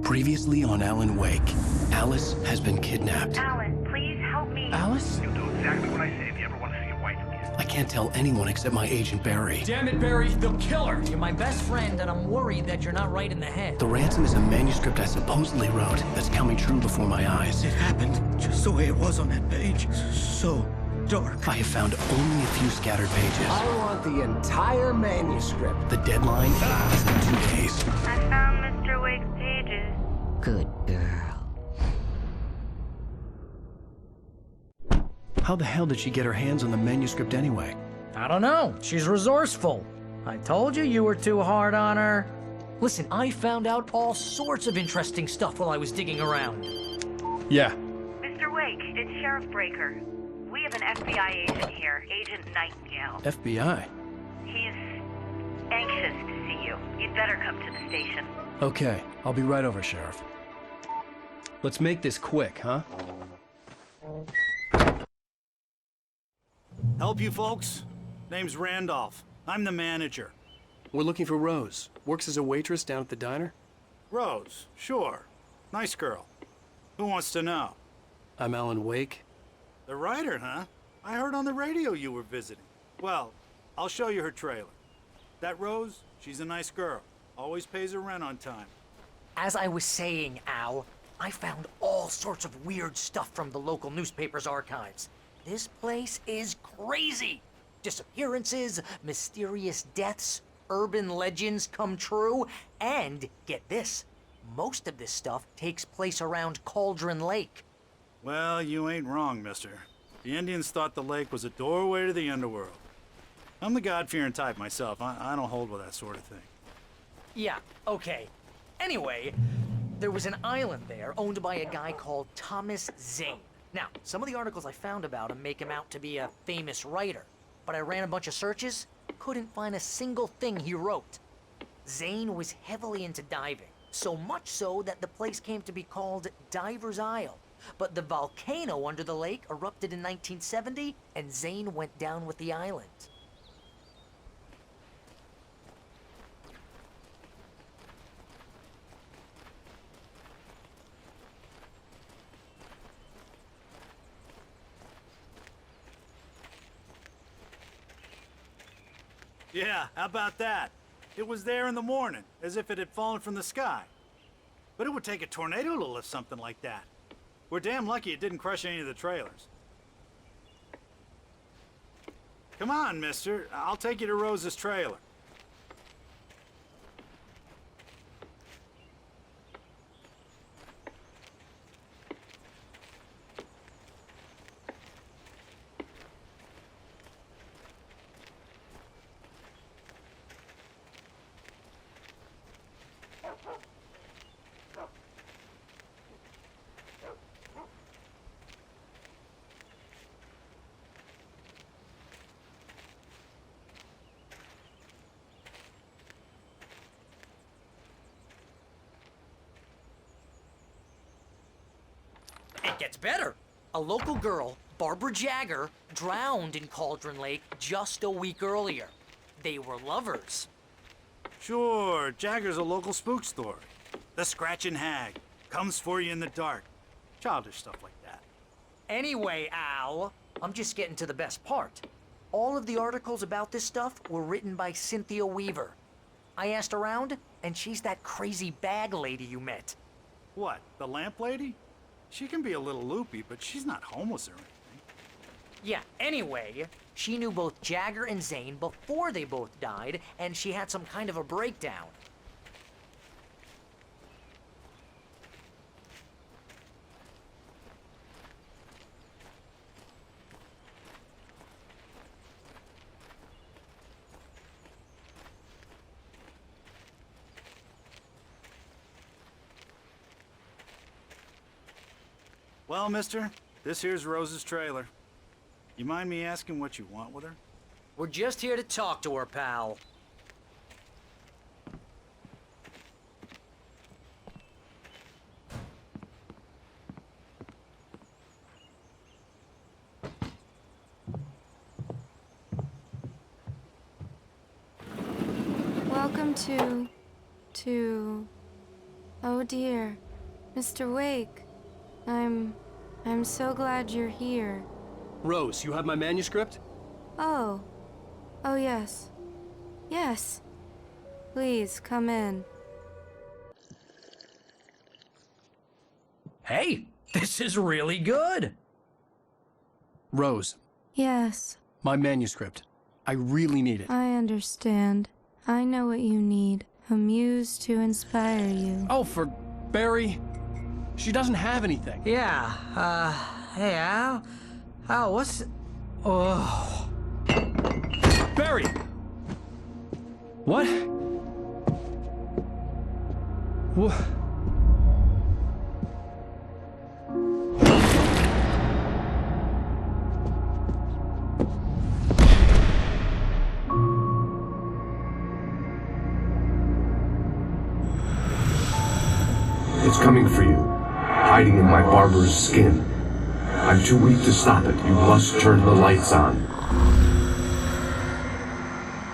Previously on Alan Wake, Alice has been kidnapped. Alan, please help me. Alice? You'll do exactly what I say if you ever want to see your wife again. I can't tell anyone except my agent Barry. Damn it, Barry, they'll kill her! You're my best friend, and I'm worried that you're not right in the head. The ransom is a manuscript I supposedly wrote that's coming true before my eyes. It happened just the way it was on that page. So dark. I have found only a few scattered pages. I want the entire manuscript. The deadline is in 2 days. I found Mr. Wake's pages. Good girl. How the hell did she get her hands on the manuscript anyway? I don't know. She's resourceful. I told you you were too hard on her. Listen, I found out all sorts of interesting stuff while I was digging around. Yeah. Mr. Wake, it's Sheriff Breaker. We have an FBI agent here, Agent Nightingale. FBI? He's anxious to see you. You'd better come to the station. Okay, I'll be right over, Sheriff. Let's make this quick, huh? Help you folks? Name's Randolph. I'm the manager. We're looking for Rose. Works as a waitress down at the diner. Rose, sure. Nice girl. Who wants to know? I'm Alan Wake. The writer, huh? I heard on the radio you were visiting. Well, I'll show you her trailer. That Rose, she's a nice girl. Always pays her rent on time. As I was saying, Al, I found all sorts of weird stuff from the local newspaper's archives. This place is crazy. Disappearances, mysterious deaths, urban legends come true, and get this, most of this stuff takes place around Cauldron Lake. Well, you ain't wrong, mister. The Indians thought the lake was a doorway to the underworld. I'm the God-fearing type myself. I don't hold with that sort of thing. Yeah, okay. Anyway, there was an island there owned by a guy called Thomas Zane. Now, some of the articles I found about him make him out to be a famous writer, but I ran a bunch of searches, couldn't find a single thing he wrote. Zane was heavily into diving, so much so that the place came to be called Diver's Isle. But the volcano under the lake erupted in 1970, and Zane went down with the island. Yeah, how about that? It was there in the morning, as if it had fallen from the sky. But it would take a tornado to lift something like that. We're damn lucky it didn't crush any of the trailers. Come on, mister. I'll take you to Rose's trailer. It gets better. A local girl, Barbara Jagger, drowned in Cauldron Lake just a week earlier. They were lovers. Sure, Jagger's a local spook story. The Scratching Hag. Comes for you in the dark. Childish stuff like that. Anyway, Al, I'm just getting to the best part. All of the articles about this stuff were written by Cynthia Weaver. I asked around, and she's that crazy bag lady you met. What, the lamp lady? She can be a little loopy, but she's not homeless or anything. Yeah, anyway, she knew both Jagger and Zane before they both died, and she had some kind of a breakdown. Well, mister, this here's Rose's trailer. You mind me asking what you want with her? We're just here to talk to her, pal. Welcome to Oh dear. Mr. Wake. I'm so glad you're here. Rose, you have my manuscript? Oh. Oh yes. Yes. Please, come in. Hey, this is really good! Rose, Yes, my manuscript. I really need it. I understand. I know what you need. A muse to inspire you. Oh, for Barry? She doesn't have anything. Yeah, hey, Al, what's... Oh... Barry! What? What? It's coming for you, hiding in my barber's skin. I'm too weak to stop it. You must turn the lights on.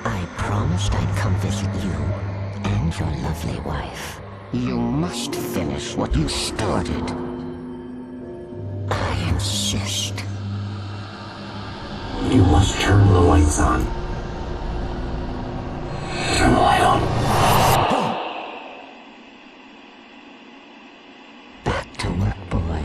I promised I'd come visit you and your lovely wife. You must finish what you started. I insist. You must turn the lights on. Turn the light on. Back to work, boy.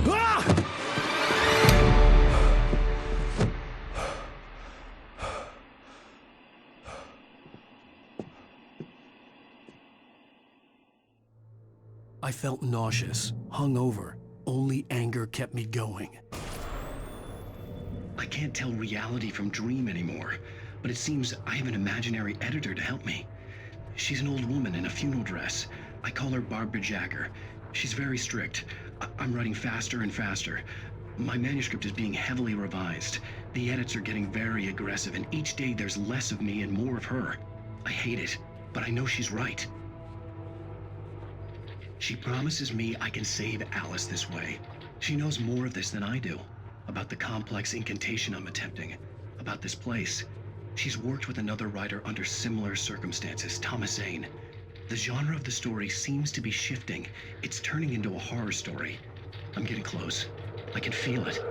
I felt nauseous, hungover. Only anger kept me going. I can't tell reality from dream anymore, but it seems I have an imaginary editor to help me. She's an old woman in a funeral dress. I call her Barbara Jacker. She's very strict. I'm writing faster and faster. My manuscript is being heavily revised. The edits are getting very aggressive, and each day there's less of me and more of her. I hate it, but I know she's right. She promises me I can save Alice this way. She knows more of this than I do. About the complex incantation I'm attempting. About this place. She's worked with another writer under similar circumstances, Thomas Zane. The genre of the story seems to be shifting. It's turning into a horror story. I'm getting close. I can feel it.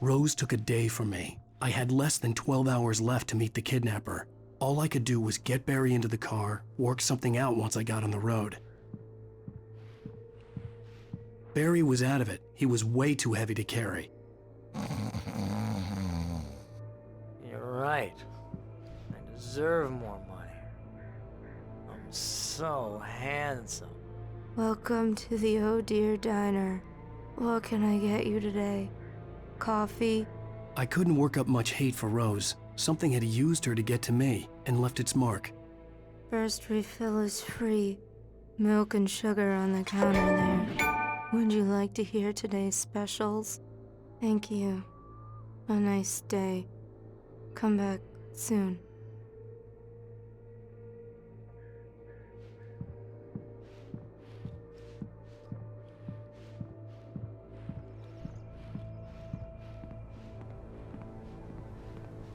Rose took a day from me. I had less than 12 hours left to meet the kidnapper. All I could do was get Barry into the car, work something out once I got on the road. Barry was out of it. He was way too heavy to carry. You're right. I deserve more money. I'm so handsome. Welcome to the Oh Dear Diner. What can I get you today? Coffee? I couldn't work up much hate for Rose. Something had used her to get to me and left its mark. First refill is free. Milk and sugar on the counter there. Would you like to hear today's specials? Thank you. A nice day. Come back soon.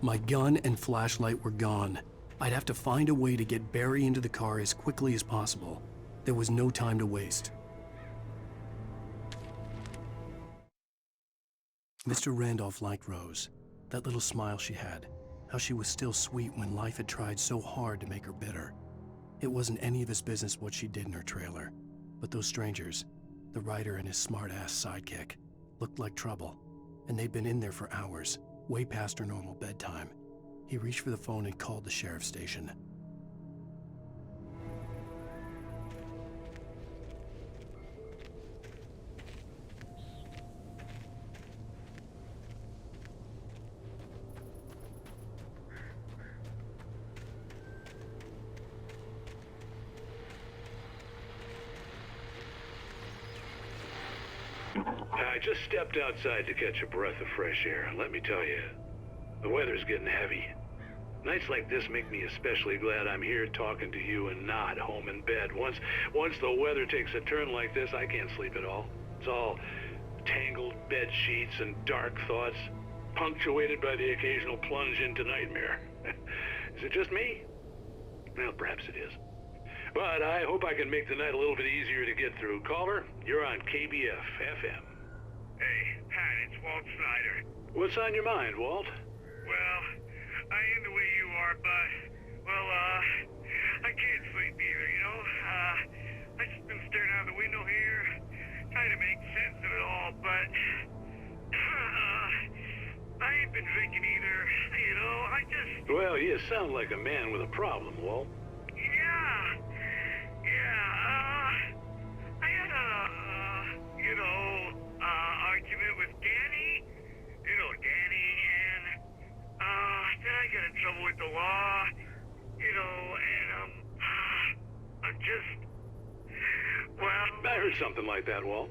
My gun and flashlight were gone. I'd have to find a way to get Barry into the car as quickly as possible. There was no time to waste. Mr. Randolph liked Rose. That little smile she had. How she was still sweet when life had tried so hard to make her bitter. It wasn't any of his business what she did in her trailer. But those strangers, the writer and his smart-ass sidekick, looked like trouble. And they'd been in there for hours. Way past her normal bedtime. He reached for the phone and called the sheriff's station. I just stepped outside to catch a breath of fresh air. Let me tell you, the weather's getting heavy. Nights like this make me especially glad I'm here talking to you and not home in bed. Once the weather takes a turn like this, I can't sleep at all. It's all tangled bed sheets and dark thoughts, punctuated by the occasional plunge into nightmare. Is it just me? Well, perhaps it is. But I hope I can make the night a little bit easier to get through. Caller, you're on KBF FM. Hey, Pat, it's Walt Snyder. What's on your mind, Walt? Well, I am the way you are, but, well, I can't sleep either, you know? I just been staring out the window here, trying to make sense of it all, but, I ain't been drinking either, you know? I just... Well, you sound like a man with a problem, Walt. I had a, argument with Danny, and, then I got in trouble with the law, and, I'm just, well... I heard something like that, Walt.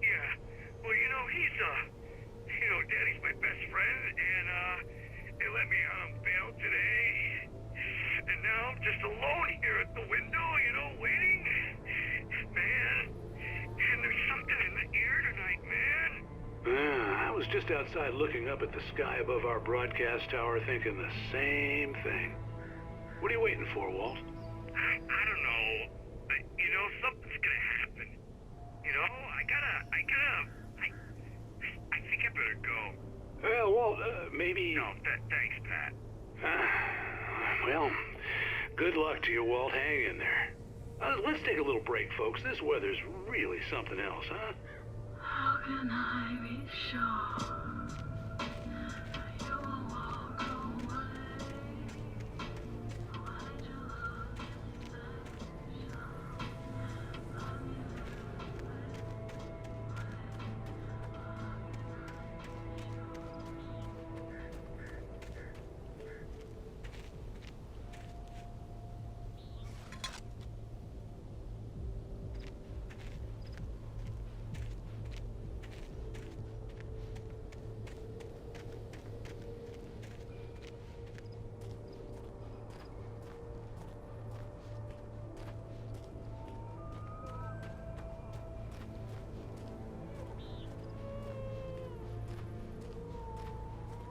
Yeah, well, he's, Danny's my best friend, and, they let me out on bail today, and now I'm just alone here at the window, waiting. Man, and there's something in the air tonight, man. I was just outside looking up at the sky above our broadcast tower thinking the same thing. What are you waiting for, Walt? I don't know. Something's gonna happen. I think I better go. Well, Walt, maybe... No, thanks, Pat. Well, good luck to you, Walt. Hang in there. Let's take a little break, folks. This weather's really something else, huh? How can I be sure you will walk away? Why did you look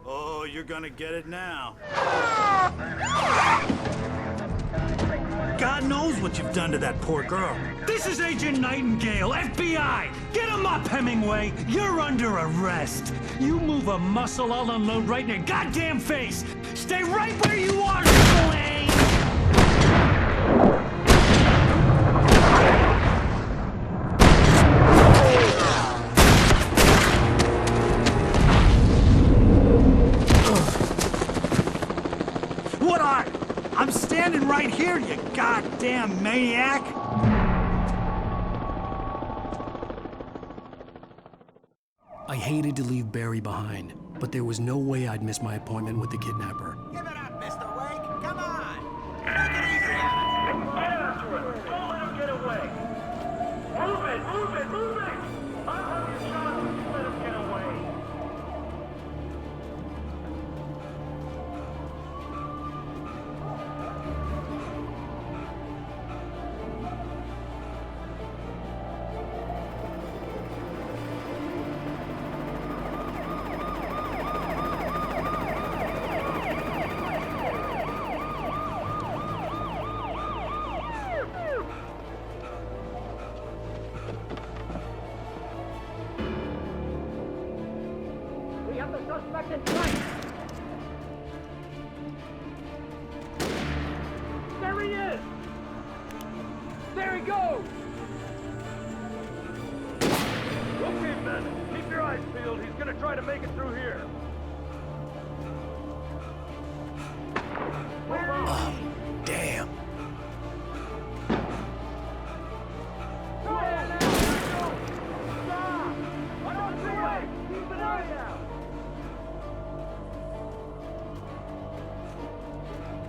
Oh, you're gonna get it now. God knows what you've done to that poor girl. This is Agent Nightingale, FBI! Get him up, Hemingway! You're under arrest! You move a muscle, I'll unload right in your goddamn face! Stay right where you are, Spillane! I'm standing right here, you goddamn maniac! I hated to leave Barry behind, but there was no way I'd miss my appointment with the kidnapper. Give it up, Mr. Wake! Come on! Take it easy on us! Get after him! Don't let him get away! Move it! Move it! Move it! I'll have you shot if you let him get away! There he is! There he goes! Okay, men, keep your eyes peeled. He's gonna try to make it through here. Damn. Keep an eye out!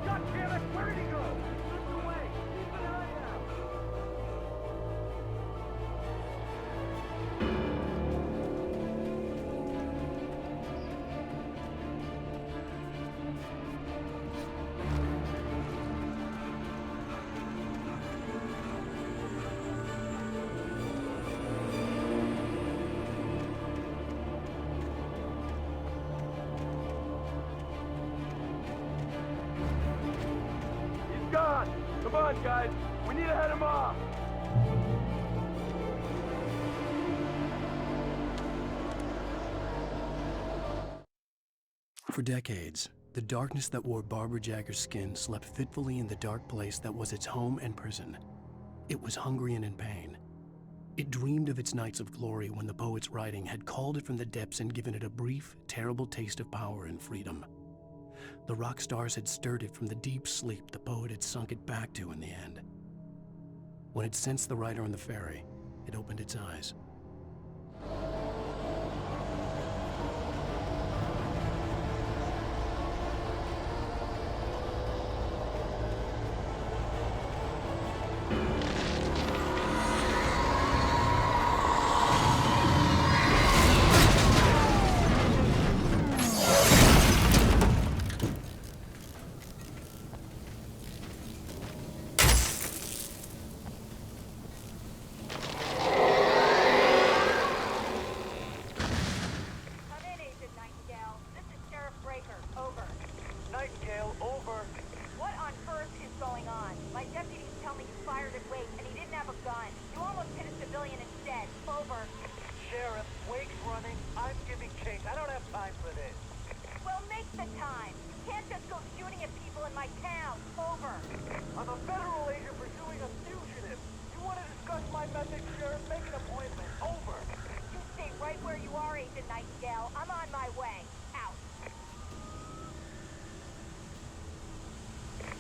God damn it, where did he go? Slip away! Keep an eye out! Come on, guys. We need to head him off. For decades, the darkness that wore Barbara Jagger's skin slept fitfully in the dark place that was its home and prison. It was hungry and in pain. It dreamed of its nights of glory when the poet's writing had called it from the depths and given it a brief, terrible taste of power and freedom. The rock stars had stirred it from the deep sleep the poet had sunk it back to in the end. When it sensed the writer on the ferry, it opened its eyes.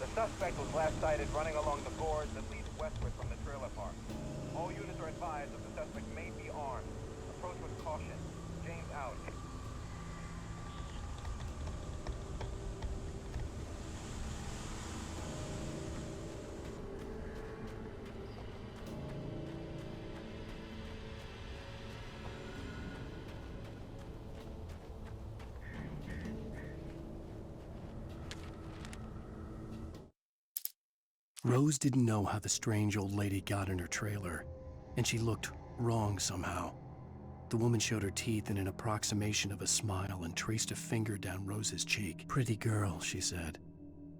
The suspect was last sighted running along the boards that lead westward from the trailer park. All units are advised that the suspect may be armed. Approach with caution. James out. Rose didn't know how the strange old lady got in her trailer, and she looked wrong somehow. The woman showed her teeth in an approximation of a smile and traced a finger down Rose's cheek. "Pretty girl," she said.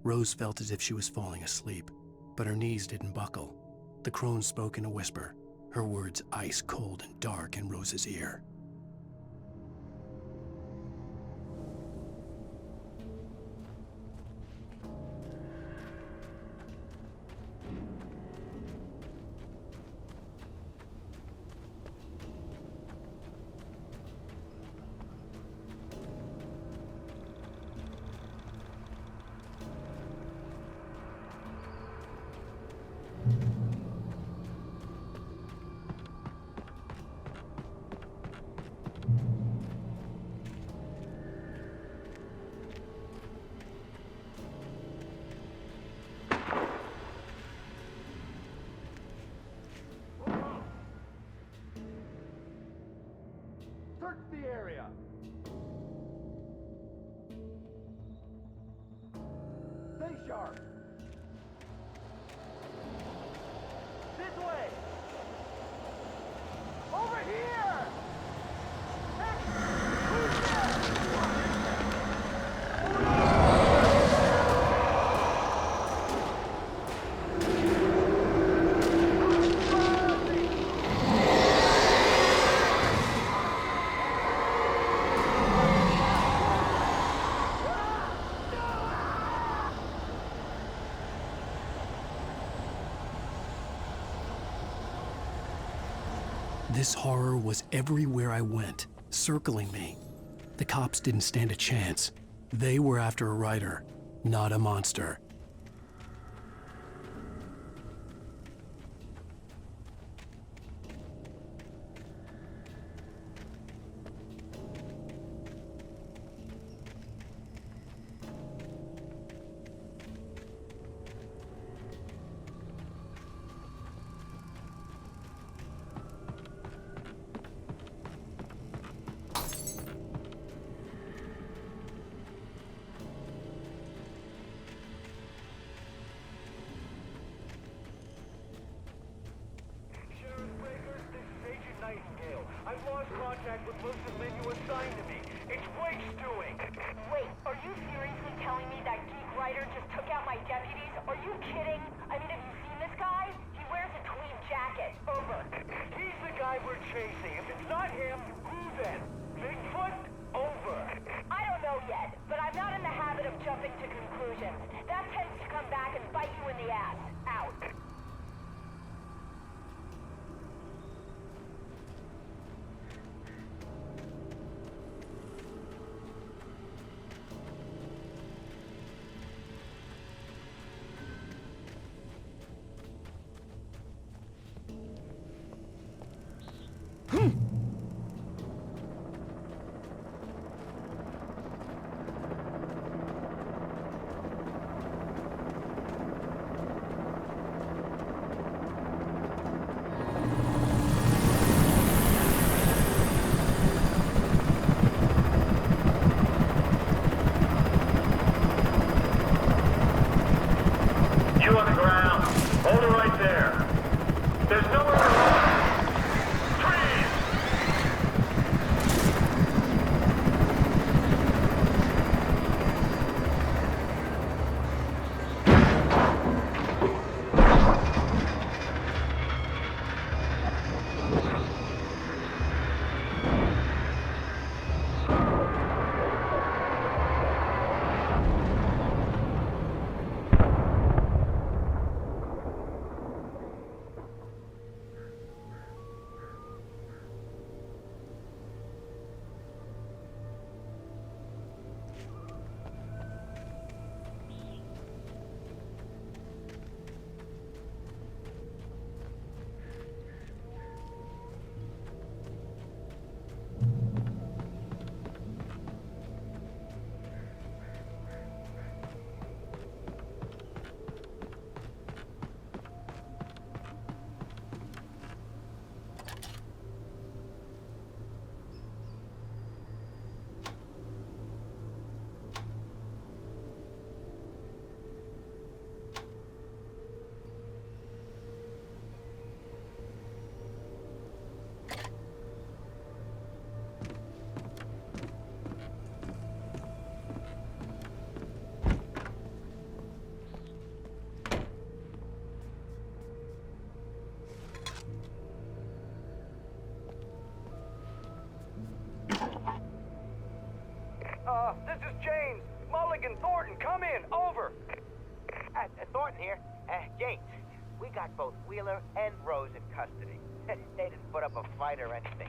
Rose felt as if she was falling asleep, but her knees didn't buckle. The crone spoke in a whisper, her words ice cold and dark in Rose's ear. Search the area. Stay sharp. This way. Over here. This horror was everywhere I went, circling me. The cops didn't stand a chance. They were after a writer, not a monster. I've lost contact with most of the men you assigned to me. It's Wake's doing. Wait, are you seriously telling me that geek writer just took out my deputies? Are you kidding? I mean, have you seen this guy? He wears a tweed jacket. Over. He's the guy we're chasing. If it's not him, who then? Bigfoot? Over. I don't know yet, but I'm not in the habit of jumping to conclusions. That tends to come back and bite you in the ass. Out. You on the ground. Hold it right there. There's nowhere to run. Freeze! This is James. Mulligan, Thornton, come in. Over. Thornton here. James, we got both Wheeler and Rose in custody. They didn't put up a fight or anything.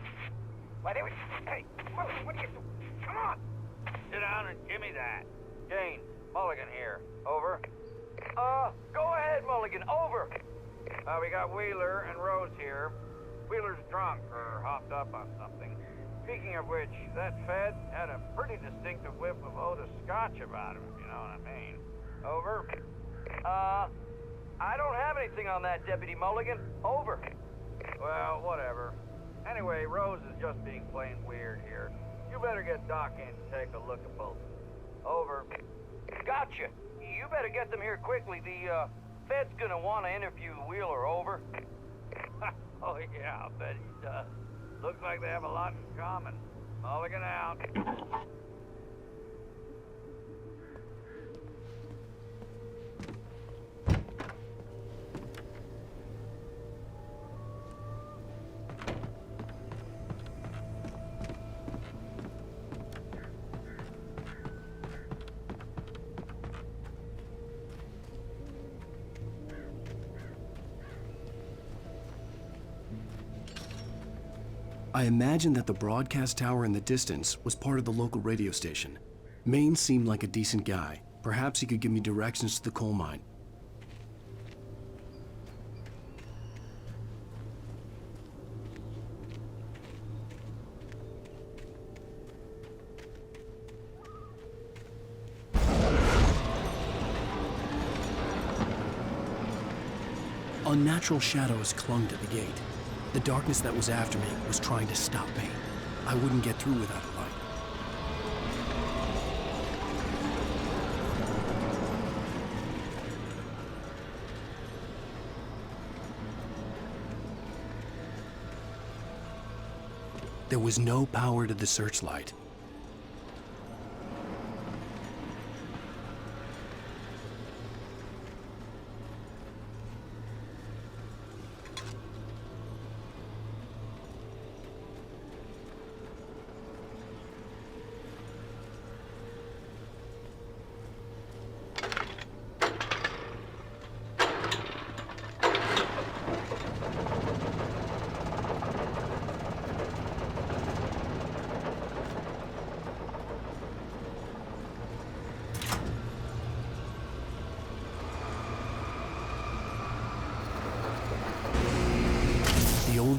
Why, they were... Hey, Mulligan, what are you doing? Come on! Sit down and give me that. James, Mulligan here. Over. Go ahead, Mulligan. Over. We got Wheeler and Rose here. Wheeler's drunk or hopped up on something. Speaking of which, that Fed had a pretty distinctive whiff of Otis Scotch about him, if you know what I mean. Over. I don't have anything on that, Deputy Mulligan. Over. Well, whatever. Anyway, Rose is just being plain weird here. You better get Doc in to take a look at both. Over. Gotcha. You better get them here quickly. The, Fed's gonna want to interview Wheeler. Over. Oh, yeah, I'll bet he does. Looks like they have a lot in common. Mulligan out. I imagined that the broadcast tower in the distance was part of the local radio station. Maine seemed like a decent guy. Perhaps he could give me directions to the coal mine. Unnatural shadows clung to the gate. The darkness that was after me was trying to stop me. I wouldn't get through without a light. There was no power to the searchlight.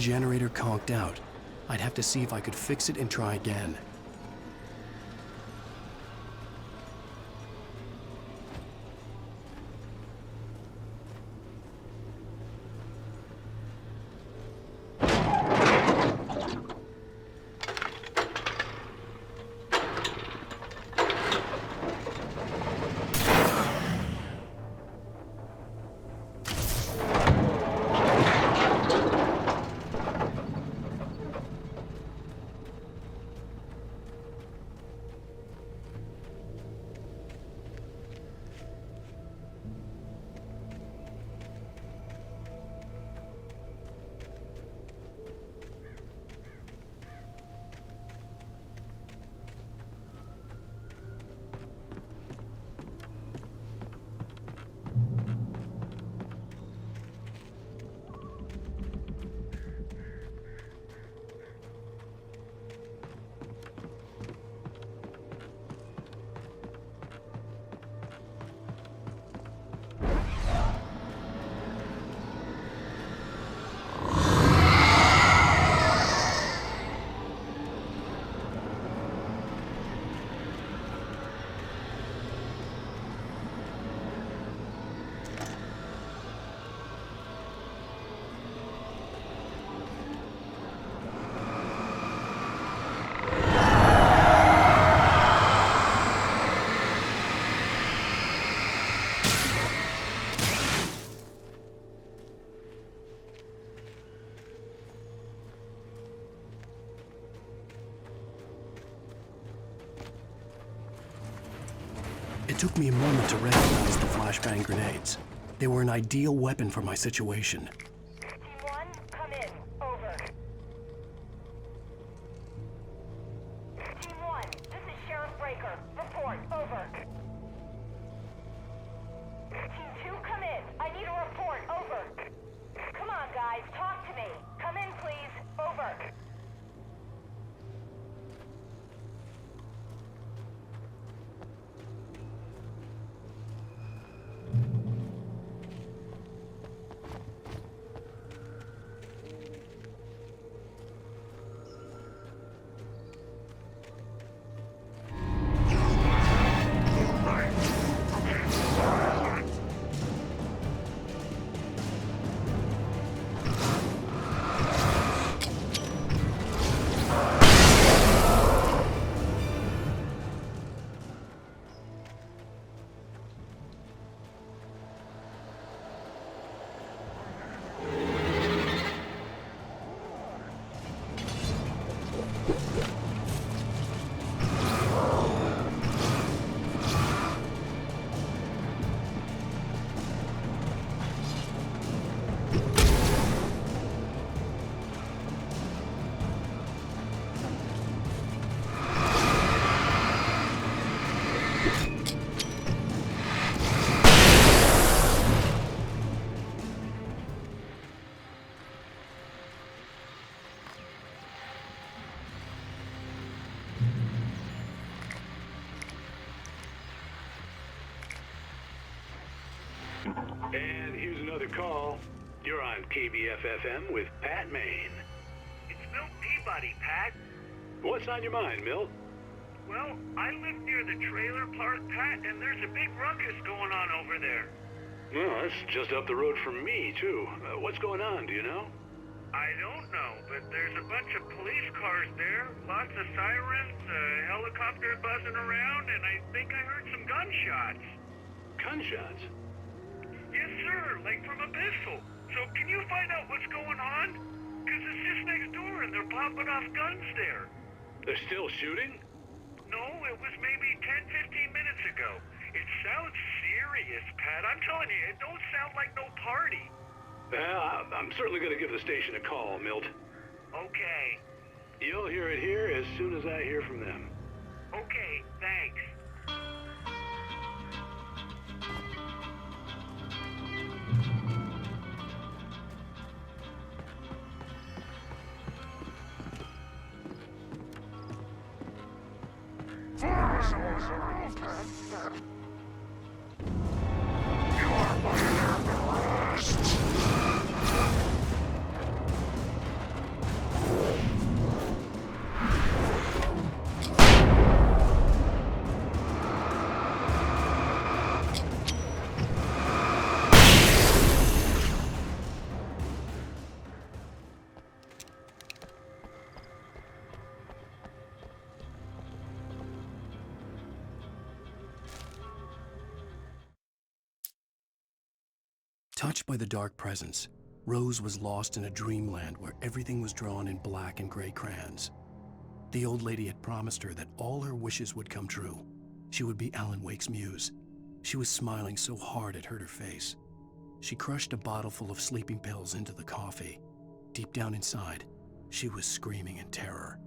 generator conked out. I'd have to see if I could fix it and try again. It took me a moment to recognize the flashbang grenades. They were an ideal weapon for my situation. Team 1, come in. Over. Team 1, this is Sheriff Breaker. Report. Over. Team 2, come in. I need a report. Over. Come on, guys. Talk to me. Come in, please. Over. And here's another call. You're on KBFFM with Pat Maine. It's Milt Peabody, Pat. What's on your mind, Milt? Well, I live near the trailer park, Pat, and there's a big ruckus going on over there. Well, that's just up the road from me, too. What's going on, do you know? I don't know, but there's a bunch of police cars there, lots of sirens, a helicopter buzzing around, and I think I heard some gunshots. Gunshots? Yes, sir, like from a pistol. So can you find out what's going on? Because it's just next door and they're popping off guns there. They're still shooting? No, it was maybe 10, 15 minutes ago. It sounds serious, Pat. I'm telling you, it don't sound like no party. I'm certainly going to give the station a call, Milt. Okay. You'll hear it here as soon as I hear from them. Okay, thanks. Touched by the dark presence, Rose was lost in a dreamland where everything was drawn in black and gray crayons. The old lady had promised her that all her wishes would come true. She would be Alan Wake's muse. She was smiling so hard it hurt her face. She crushed a bottle full of sleeping pills into the coffee. Deep down inside, she was screaming in terror.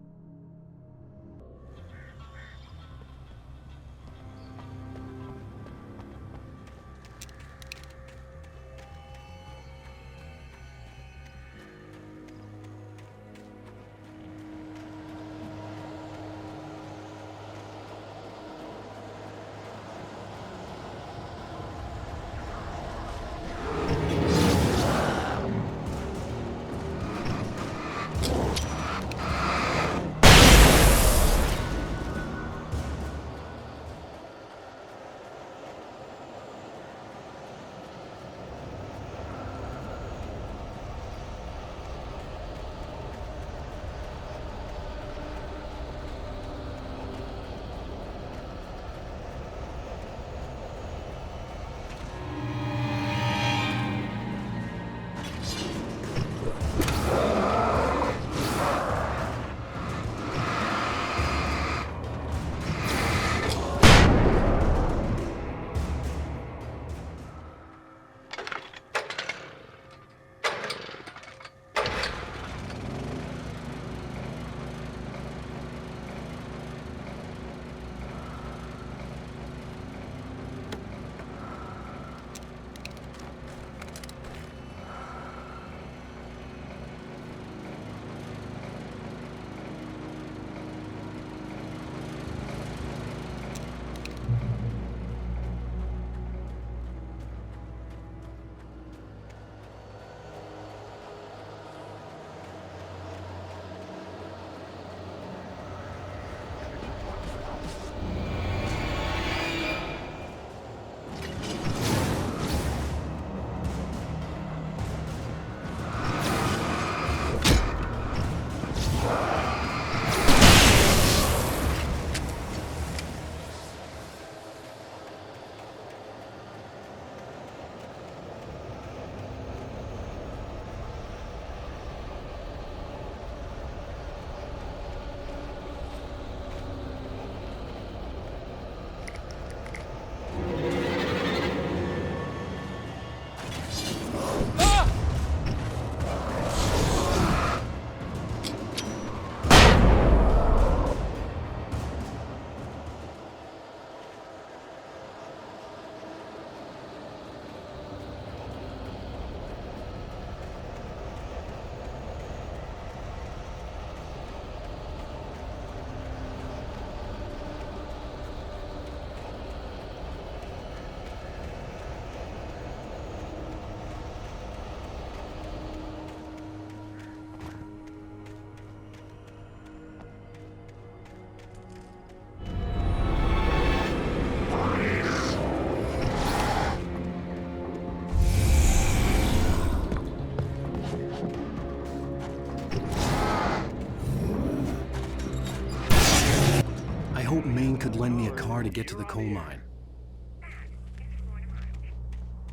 Hope Maine could lend me a car to get to the coal mine.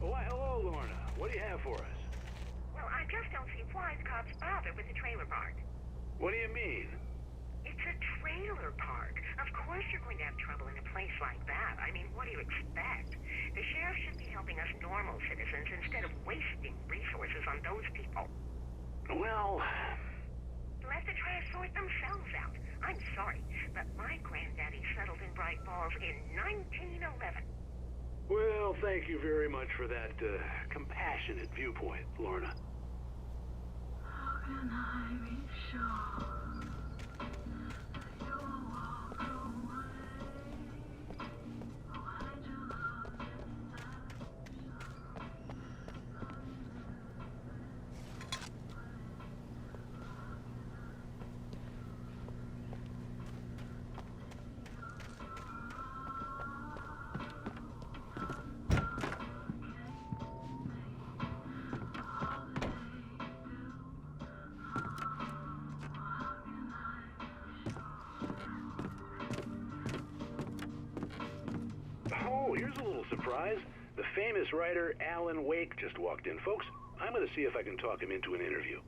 Why, hello, Lorna. What do you have for us? Well, I just don't see why the cops bother with the trailer park. What do you mean? It's a trailer park. Of course you're going to have trouble in a place like that. I mean, what do you expect? The sheriff should be helping us normal citizens instead of wasting resources on those people. Well... Let the trash sort themselves out. I'm sorry, but my granddaddy settled in Bright Falls in 1911. Well, thank you very much for that compassionate viewpoint, Lorna. How can I be sure you will walk away? Why do love in Oh, here's a little surprise. The famous writer Alan Wake just walked in. Folks, I'm going to see if I can talk him into an interview.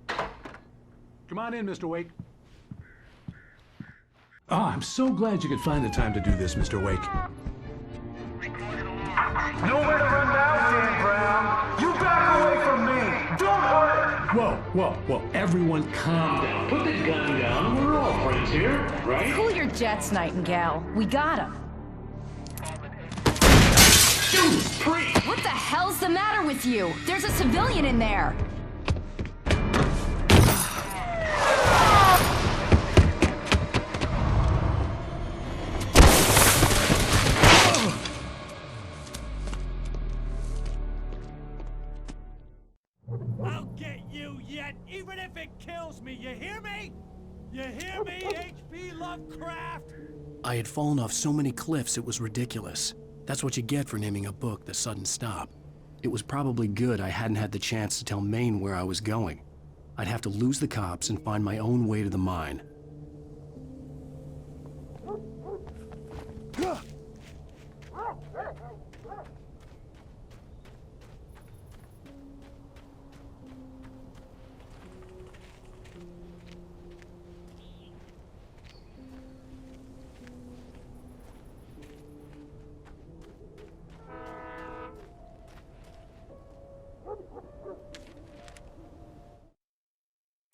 Come on in, Mr. Wake. Oh, I'm so glad you could find the time to do this, Mr. Wake. Nowhere to run now, Dan Brown. You back away from me. Don't hurt. Whoa. Everyone calm down. Put the gun down. We're all friends here, right? Cool your jets, Nightingale. We got him. What the hell's the matter with you? There's a civilian in there. I'll get you yet, even if it kills me. You hear me? You hear me, H.P. Lovecraft? I had fallen off so many cliffs it was ridiculous. That's what you get for naming a book The Sudden Stop. It was probably good I hadn't had the chance to tell Maine where I was going. I'd have to lose the cops and find my own way to the mine.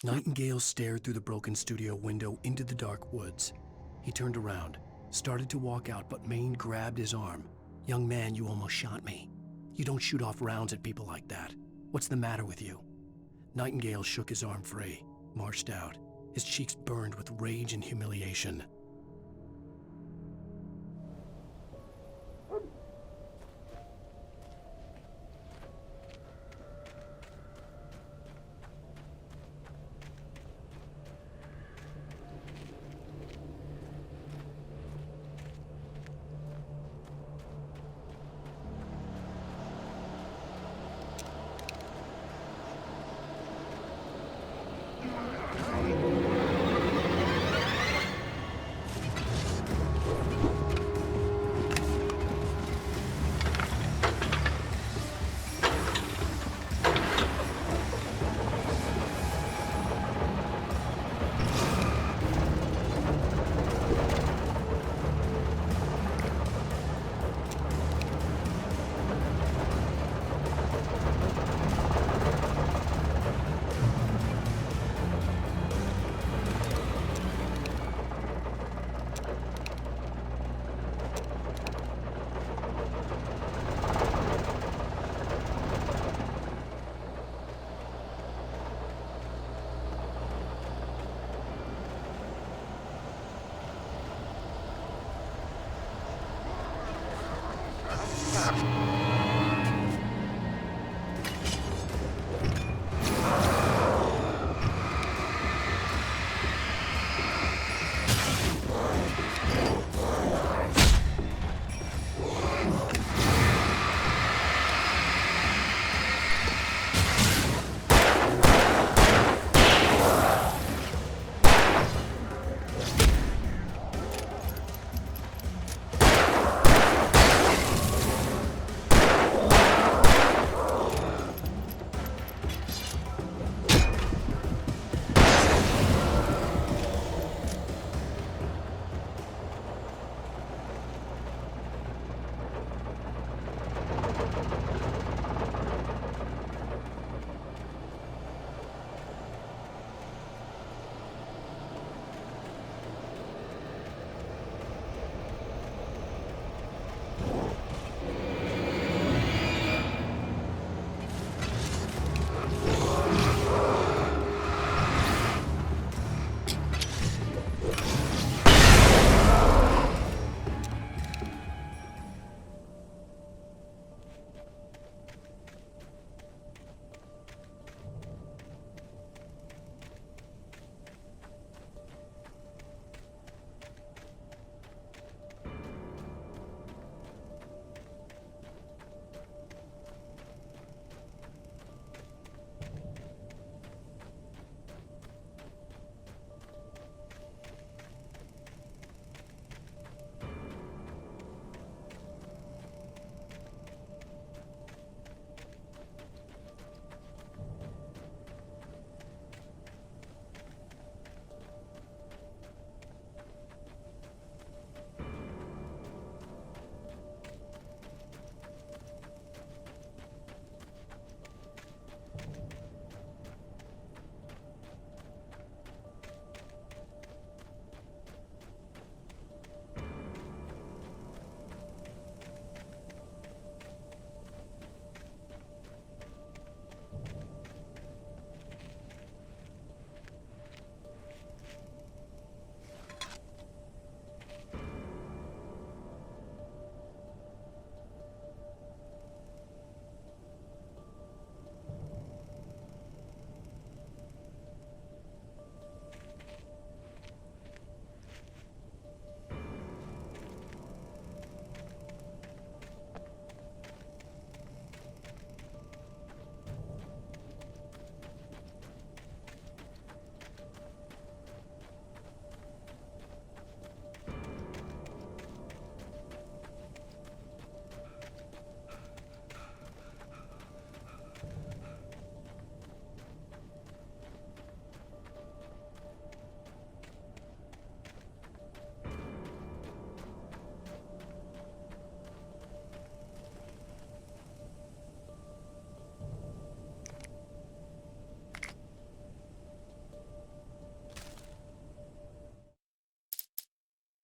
Nightingale stared through the broken studio window into the dark woods. He turned around, started to walk out, but Maine grabbed his arm. "Young man, you almost shot me. You don't shoot off rounds at people like that. What's the matter with you?" Nightingale shook his arm free, marched out. His cheeks burned with rage and humiliation.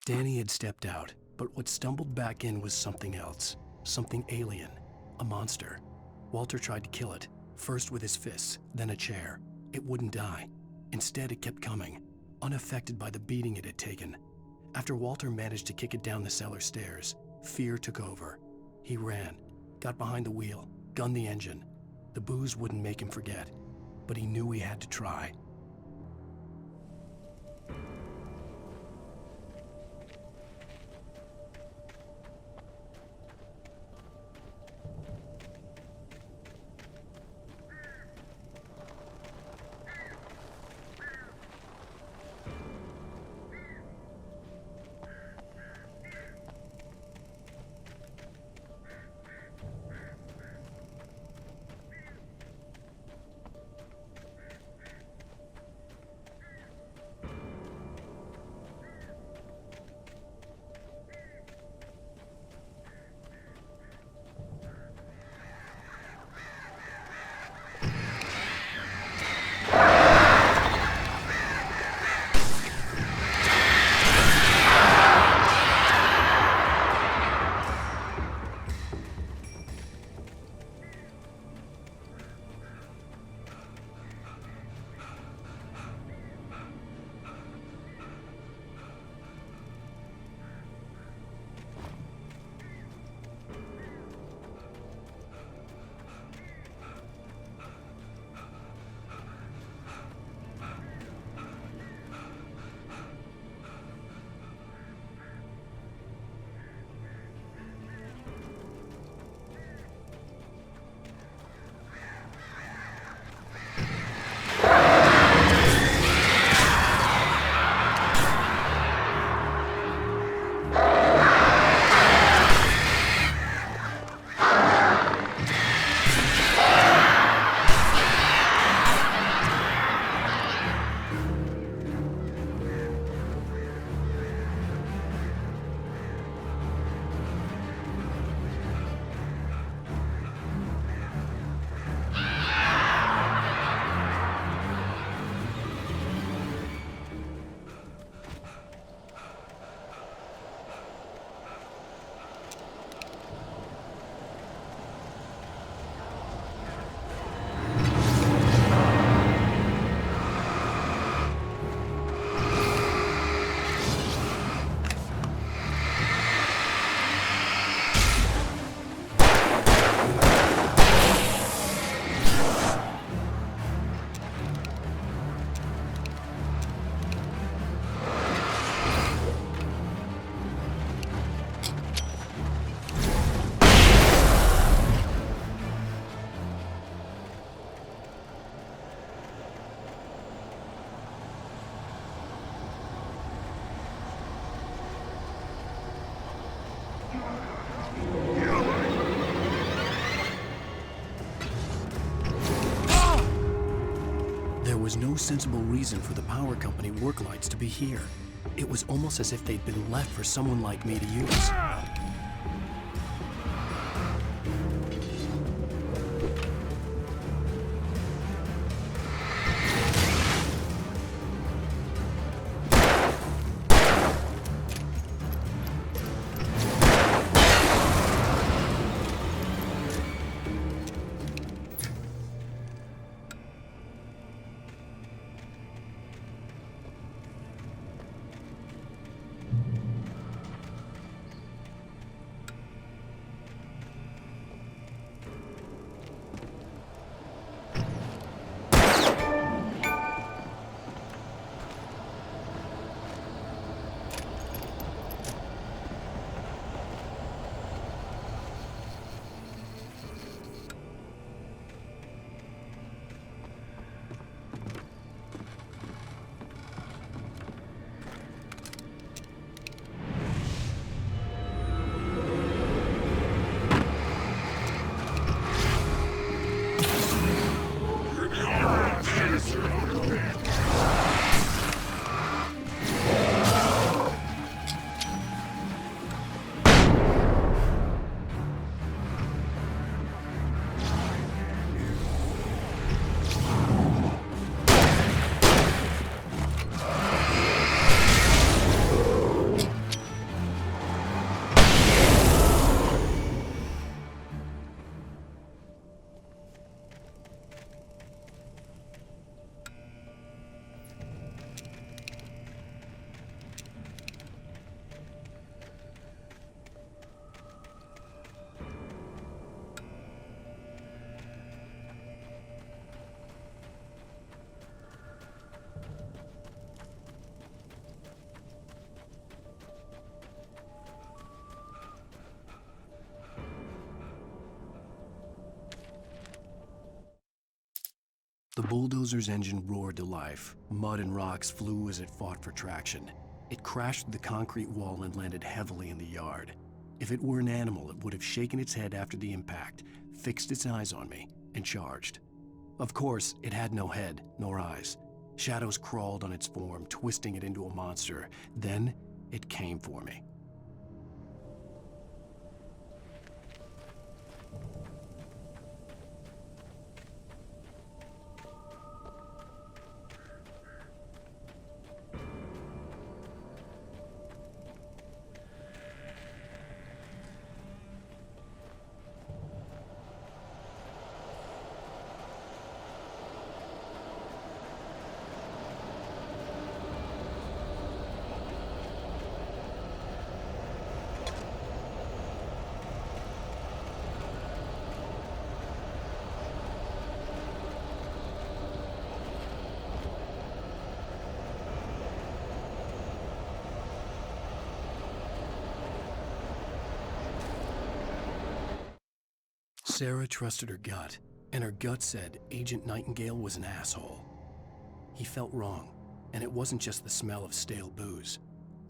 Danny had stepped out, but what stumbled back in was something else. Something alien. A monster. Walter tried to kill it, first with his fists, then a chair. It wouldn't die. Instead, it kept coming, unaffected by the beating it had taken. After Walter managed to kick it down the cellar stairs, fear took over. He ran, got behind the wheel, gunned the engine. The booze wouldn't make him forget, but he knew he had to try. There was no sensible reason for the power company work lights to be here. It was almost as if they'd been left for someone like me to use. The bulldozer's engine roared to life. Mud and rocks flew as it fought for traction. It crashed through the concrete wall and landed heavily in the yard. If it were an animal, it would have shaken its head after the impact, fixed its eyes on me, and charged. Of course, it had no head, nor eyes. Shadows crawled on its form, twisting it into a monster. Then, it came for me. Sarah trusted her gut, and her gut said Agent Nightingale was an asshole. He felt wrong, and it wasn't just the smell of stale booze.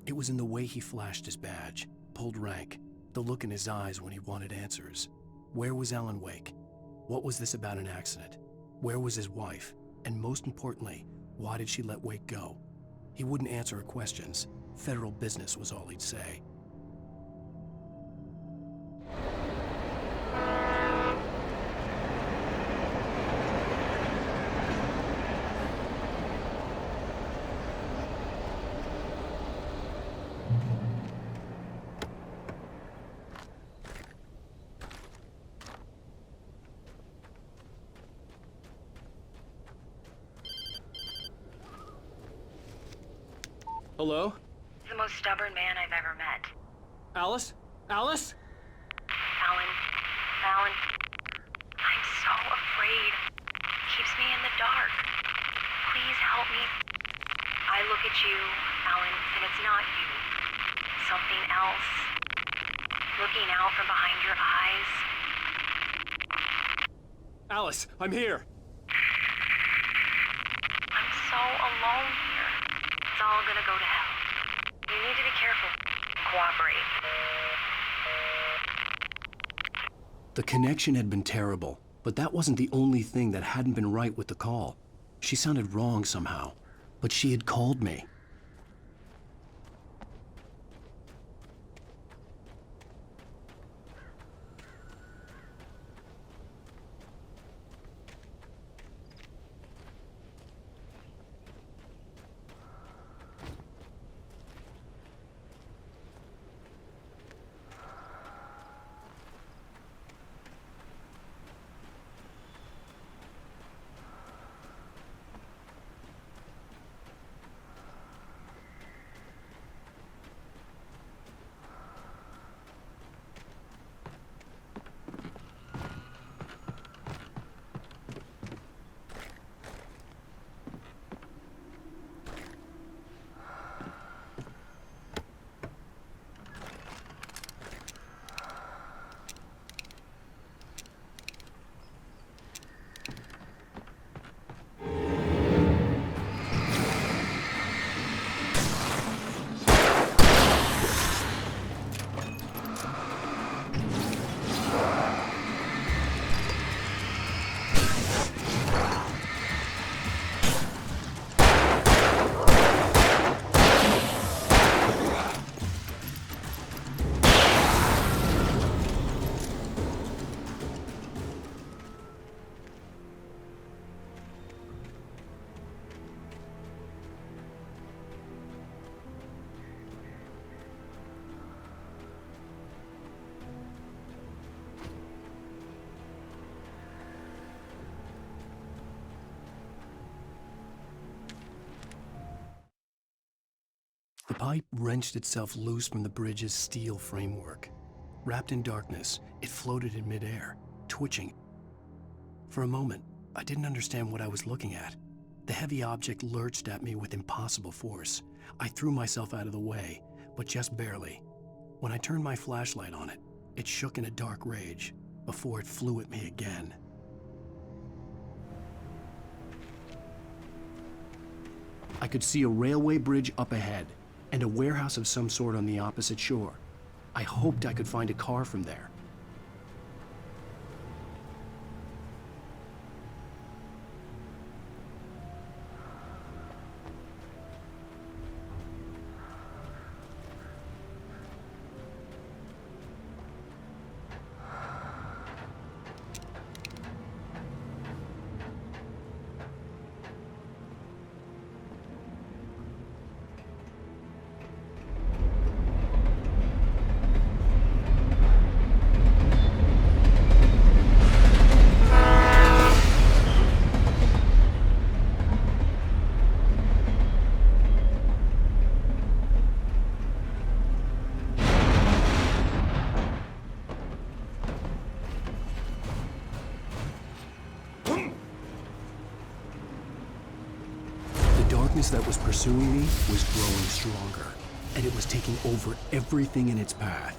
It was in the way he flashed his badge, pulled rank, the look in his eyes when he wanted answers. Where was Alan Wake? What was this about an accident? Where was his wife? And most importantly, why did she let Wake go? He wouldn't answer her questions. Federal business was all he'd say. Hello? The most stubborn man I've ever met. Alice? Alice? Alan. I'm so afraid. Keeps me in the dark. Please help me. I look at you, Alan, and it's not you. Something else. Looking out from behind your eyes. Alice, I'm here. I'm so alone here. It's all gonna go to hell. You need to be careful. Cooperate. The connection had been terrible, but that wasn't the only thing that hadn't been right with the call. She sounded wrong somehow, but she had called me. The pipe wrenched itself loose from the bridge's steel framework. Wrapped in darkness, it floated in midair, twitching. For a moment, I didn't understand what I was looking at. The heavy object lurched at me with impossible force. I threw myself out of the way, but just barely. When I turned my flashlight on it, it shook in a dark rage before it flew at me again. I could see a railway bridge up ahead, and a warehouse of some sort on the opposite shore. I hoped I could find a car from there. That was pursuing me was growing stronger, and it was taking over everything in its path.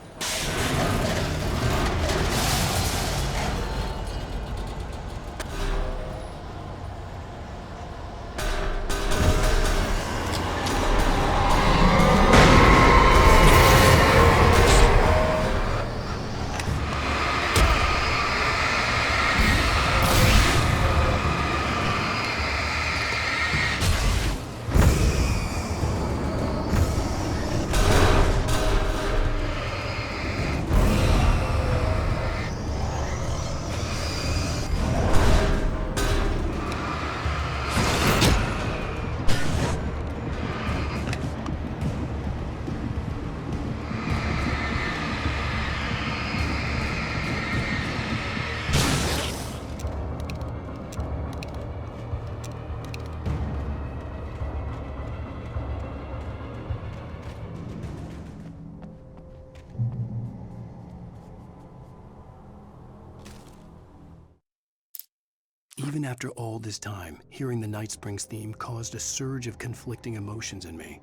Even after all this time, hearing the Night Springs theme caused a surge of conflicting emotions in me.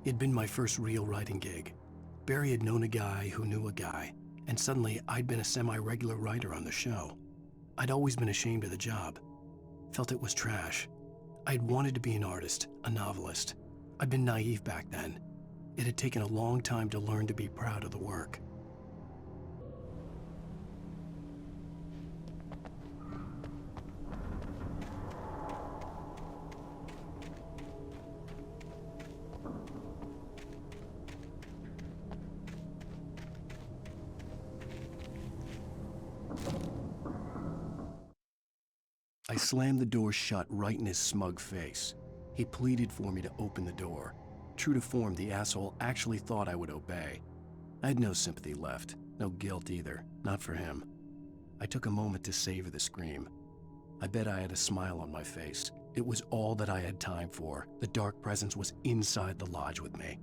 It'd been my first real writing gig. Barry had known a guy who knew a guy, and suddenly I'd been a semi-regular writer on the show. I'd always been ashamed of the job. Felt it was trash. I'd wanted to be an artist, a novelist. I'd been naive back then. It had taken a long time to learn to be proud of the work. I slammed the door shut right in his smug face. He pleaded for me to open the door. True to form, the asshole actually thought I would obey. I had no sympathy left, no guilt either, not for him. I took a moment to savor the scream. I bet I had a smile on my face. It was all that I had time for. The dark presence was inside the lodge with me.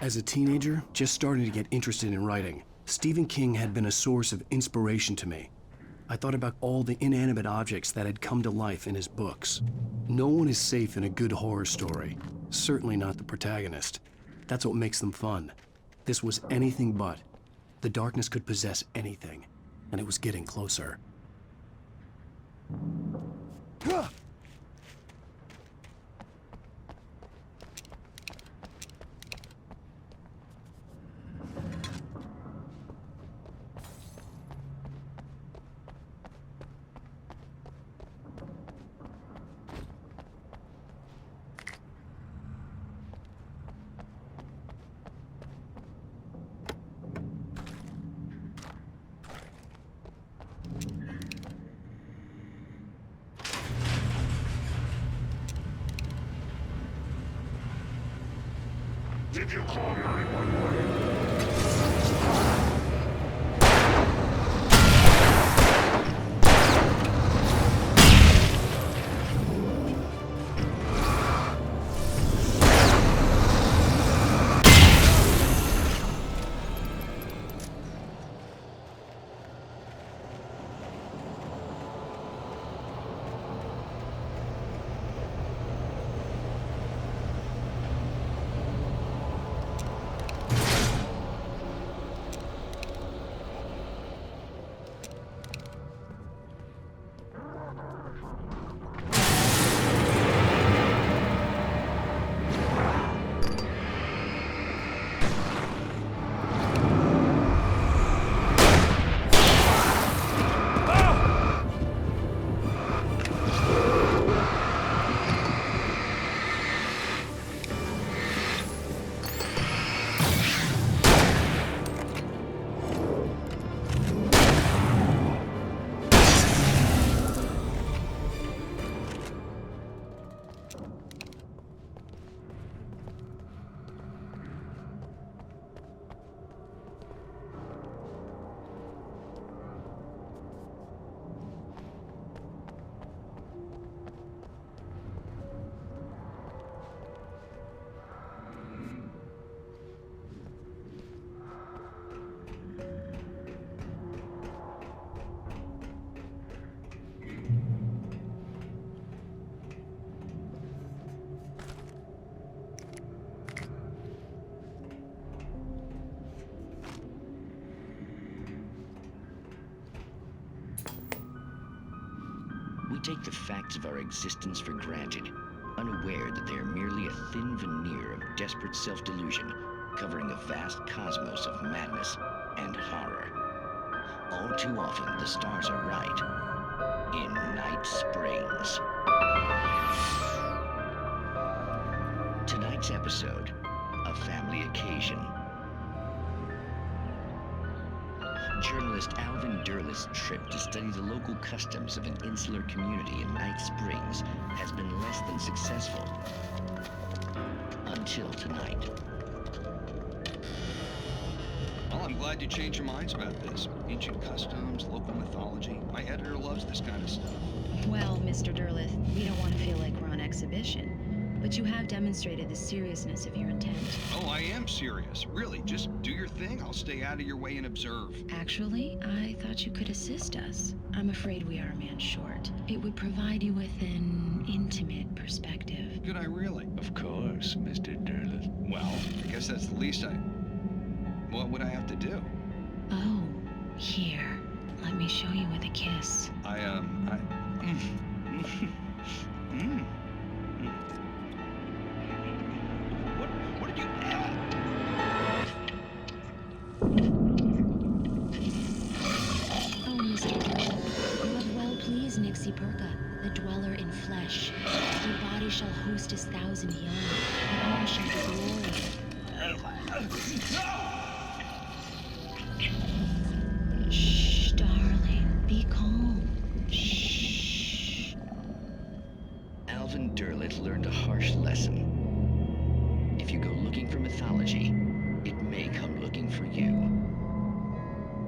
As a teenager, just starting to get interested in writing, Stephen King had been a source of inspiration to me. I thought about all the inanimate objects that had come to life in his books. No one is safe in a good horror story, certainly not the protagonist. That's what makes them fun. This was anything but. The darkness could possess anything, and it was getting closer. Did you call 911? take the facts of our existence for granted, unaware that they are merely a thin veneer of desperate self-delusion covering a vast cosmos of madness and horror. All too often, the stars are right. In Night Springs. Tonight's episode, a family occasion. Journalist Alvin Durleth's trip to study the local customs of an insular community in Night Springs has been less than successful. Until tonight. Well, I'm glad you changed your minds about this. Ancient customs, local mythology. My editor loves this kind of stuff. Well, Mr. Durleth, we don't want to feel like we're on exhibition. But you have demonstrated the seriousness of your intent. Oh, I am serious. Really, just do your thing. I'll stay out of your way and observe. Actually, I thought you could assist us. I'm afraid we are a man short. It would provide you with an intimate perspective. Could I really? Of course, Mr. Durleth. Well, I guess that's the least What would I have to do? Oh, here. Let me show you with a kiss. What did you add? Oh, Mr. Durleth, you have well pleased Nixie Perka, the dweller in flesh. Your body shall host his 1,000 young, and all shall be glory. Shh, darling, be calm. Shh. Alvin Durleth learned a harsh lesson. If you go looking for mythology, it may come looking for you.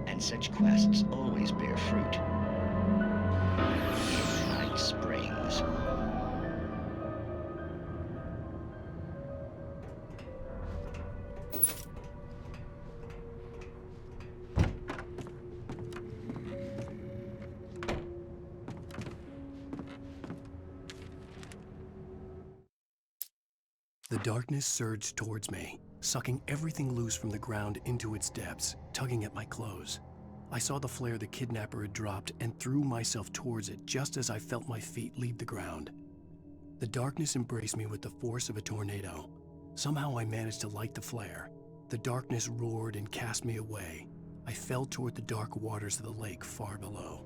And such quests always bear fruit. In Night Springs. The darkness surged towards me, sucking everything loose from the ground into its depths, tugging at my clothes. I saw the flare the kidnapper had dropped and threw myself towards it just as I felt my feet leave the ground. The darkness embraced me with the force of a tornado. Somehow I managed to light the flare. The darkness roared and cast me away. I fell toward the dark waters of the lake far below.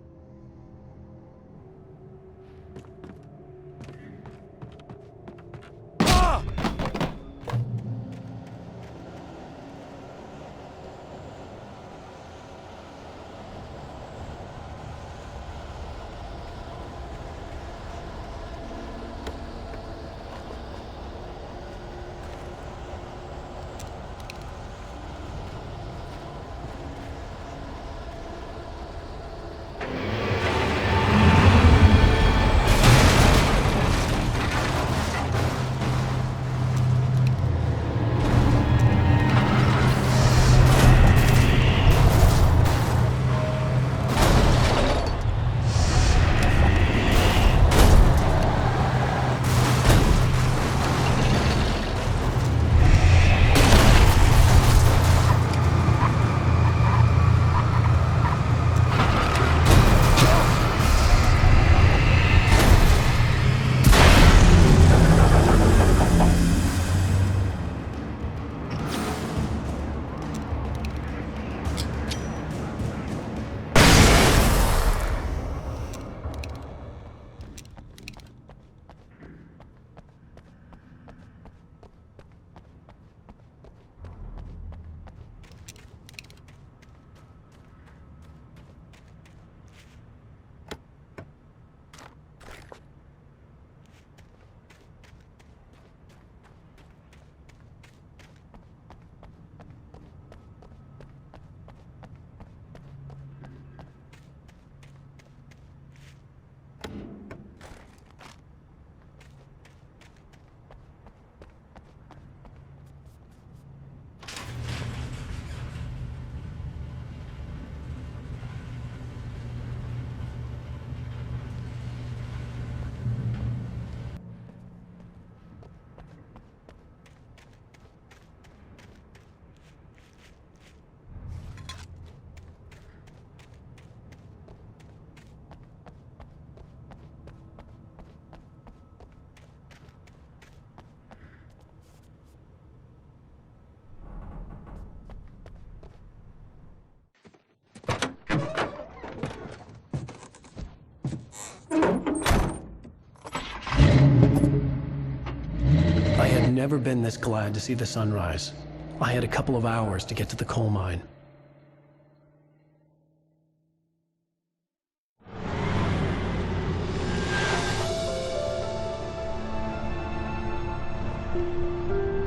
never been this glad to see the sunrise. I had a couple of hours to get to the coal mine.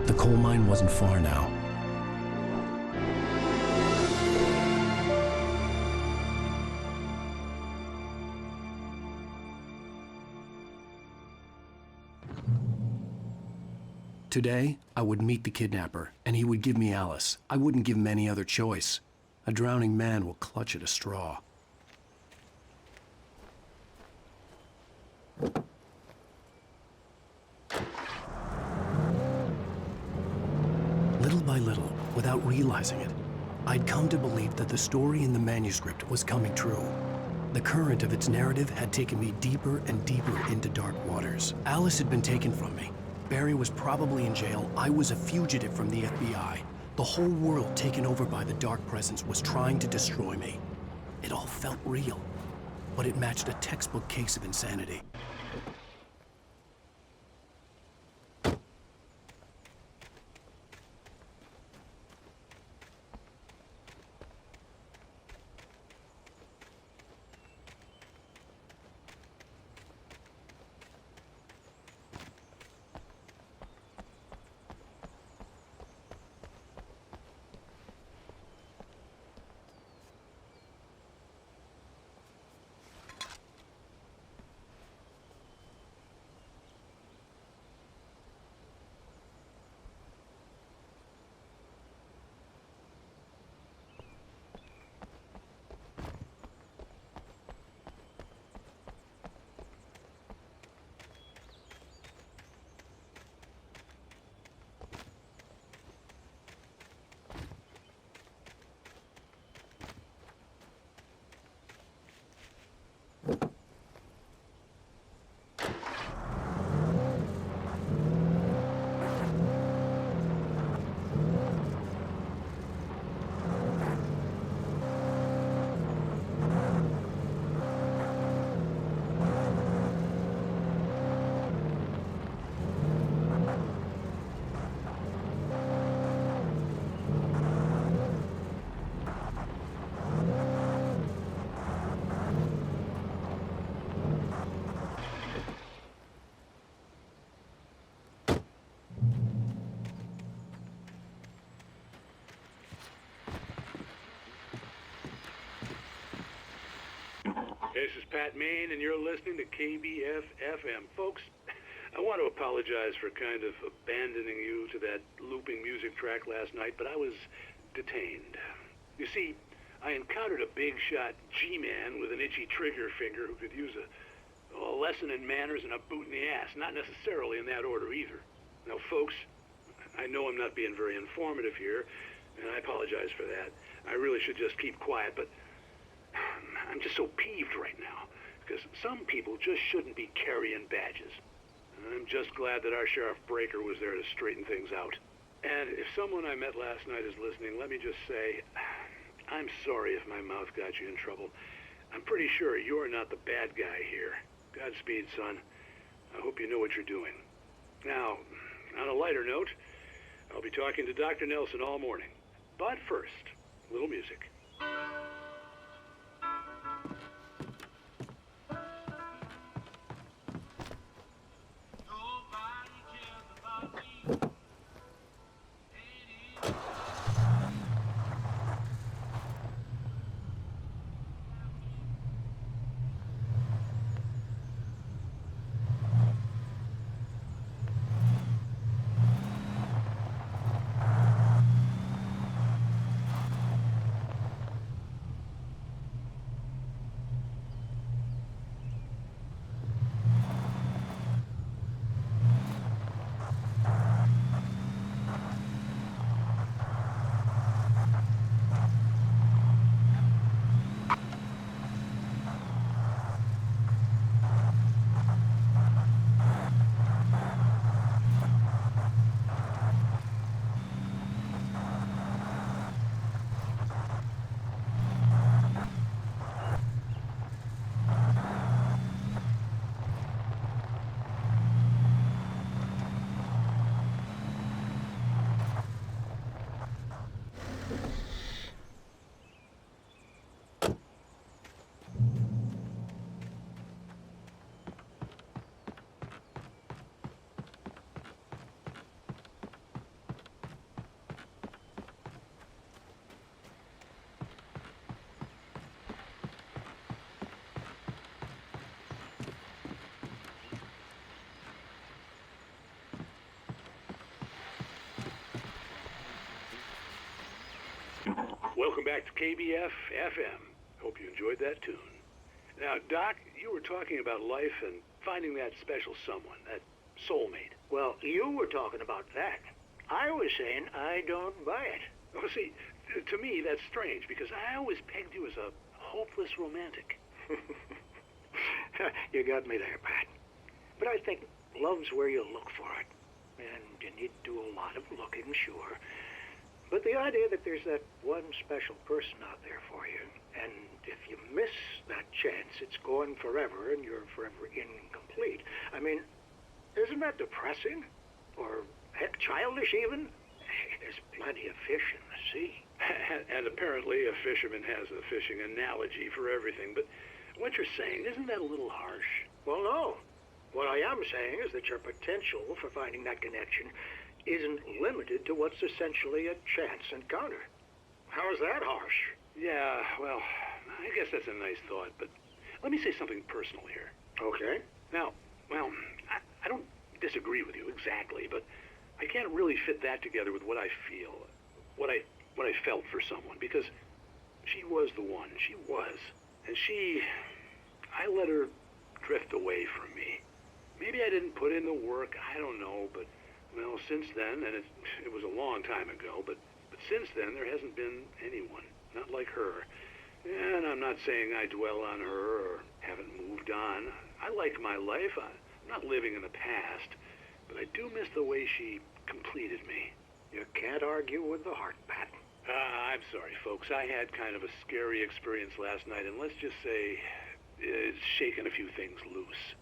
The coal mine wasn't far now. Today, I would meet the kidnapper, and he would give me Alice. I wouldn't give him any other choice. A drowning man will clutch at a straw. Little by little, without realizing it, I'd come to believe that the story in the manuscript was coming true. The current of its narrative had taken me deeper and deeper into dark waters. Alice had been taken from me. Barry was probably in jail. I was a fugitive from the FBI. The whole world taken over by the Dark Presence was trying to destroy me. It all felt real, but it matched a textbook case of insanity. This is Pat Main, and you're listening to KBF-FM. Folks, I want to apologize for kind of abandoning you to that looping music track last night, but I was detained. You see, I encountered a big-shot G-man with an itchy trigger finger who could use a lesson in manners and a boot in the ass, not necessarily in that order either. Now, folks, I know I'm not being very informative here, and I apologize for that. I really should just keep quiet, but I'm just so peeved right now, because some people just shouldn't be carrying badges. I'm just glad that our Sheriff Breaker was there to straighten things out. And if someone I met last night is listening, let me just say, I'm sorry if my mouth got you in trouble. I'm pretty sure you're not the bad guy here. Godspeed, son. I hope you know what you're doing. Now, on a lighter note, I'll be talking to Dr. Nelson all morning. But first, a little music. Welcome back to KBF FM. Hope you enjoyed that tune. Now, Doc, you were talking about life and finding that special someone, that soulmate. Well, you were talking about that. I was saying I don't buy it. Oh, see, to me, that's strange, because I always pegged you as a hopeless romantic. You got me there, Pat. But I think love's where you look for it. And you need to do a lot of looking, sure. But the idea that there's that one special person out there for you, and if you miss that chance, it's gone forever and you're forever incomplete. I mean, isn't that depressing? Or, heck, childish even? There's plenty of fish in the sea. And apparently a fisherman has a fishing analogy for everything, but what you're saying, isn't that a little harsh? Well, no. What I am saying is that your potential for finding that connection isn't limited to what's essentially a chance encounter. How is that harsh? Yeah, well, I guess that's a nice thought, but let me say something personal here. Okay. Now, well, I don't disagree with you exactly, but I can't really fit that together with what I feel, what I felt for someone, because she was the one. She was. And I let her drift away from me. Maybe I didn't put in the work, I don't know, but, well, since then, and it was a long time ago, but since then, there hasn't been anyone, not like her. And I'm not saying I dwell on her or haven't moved on. I like my life. I'm not living in the past, but I do miss the way she completed me. You can't argue with the heart, Pat. I'm sorry, folks. I had kind of a scary experience last night, and let's just say it's shaken a few things loose.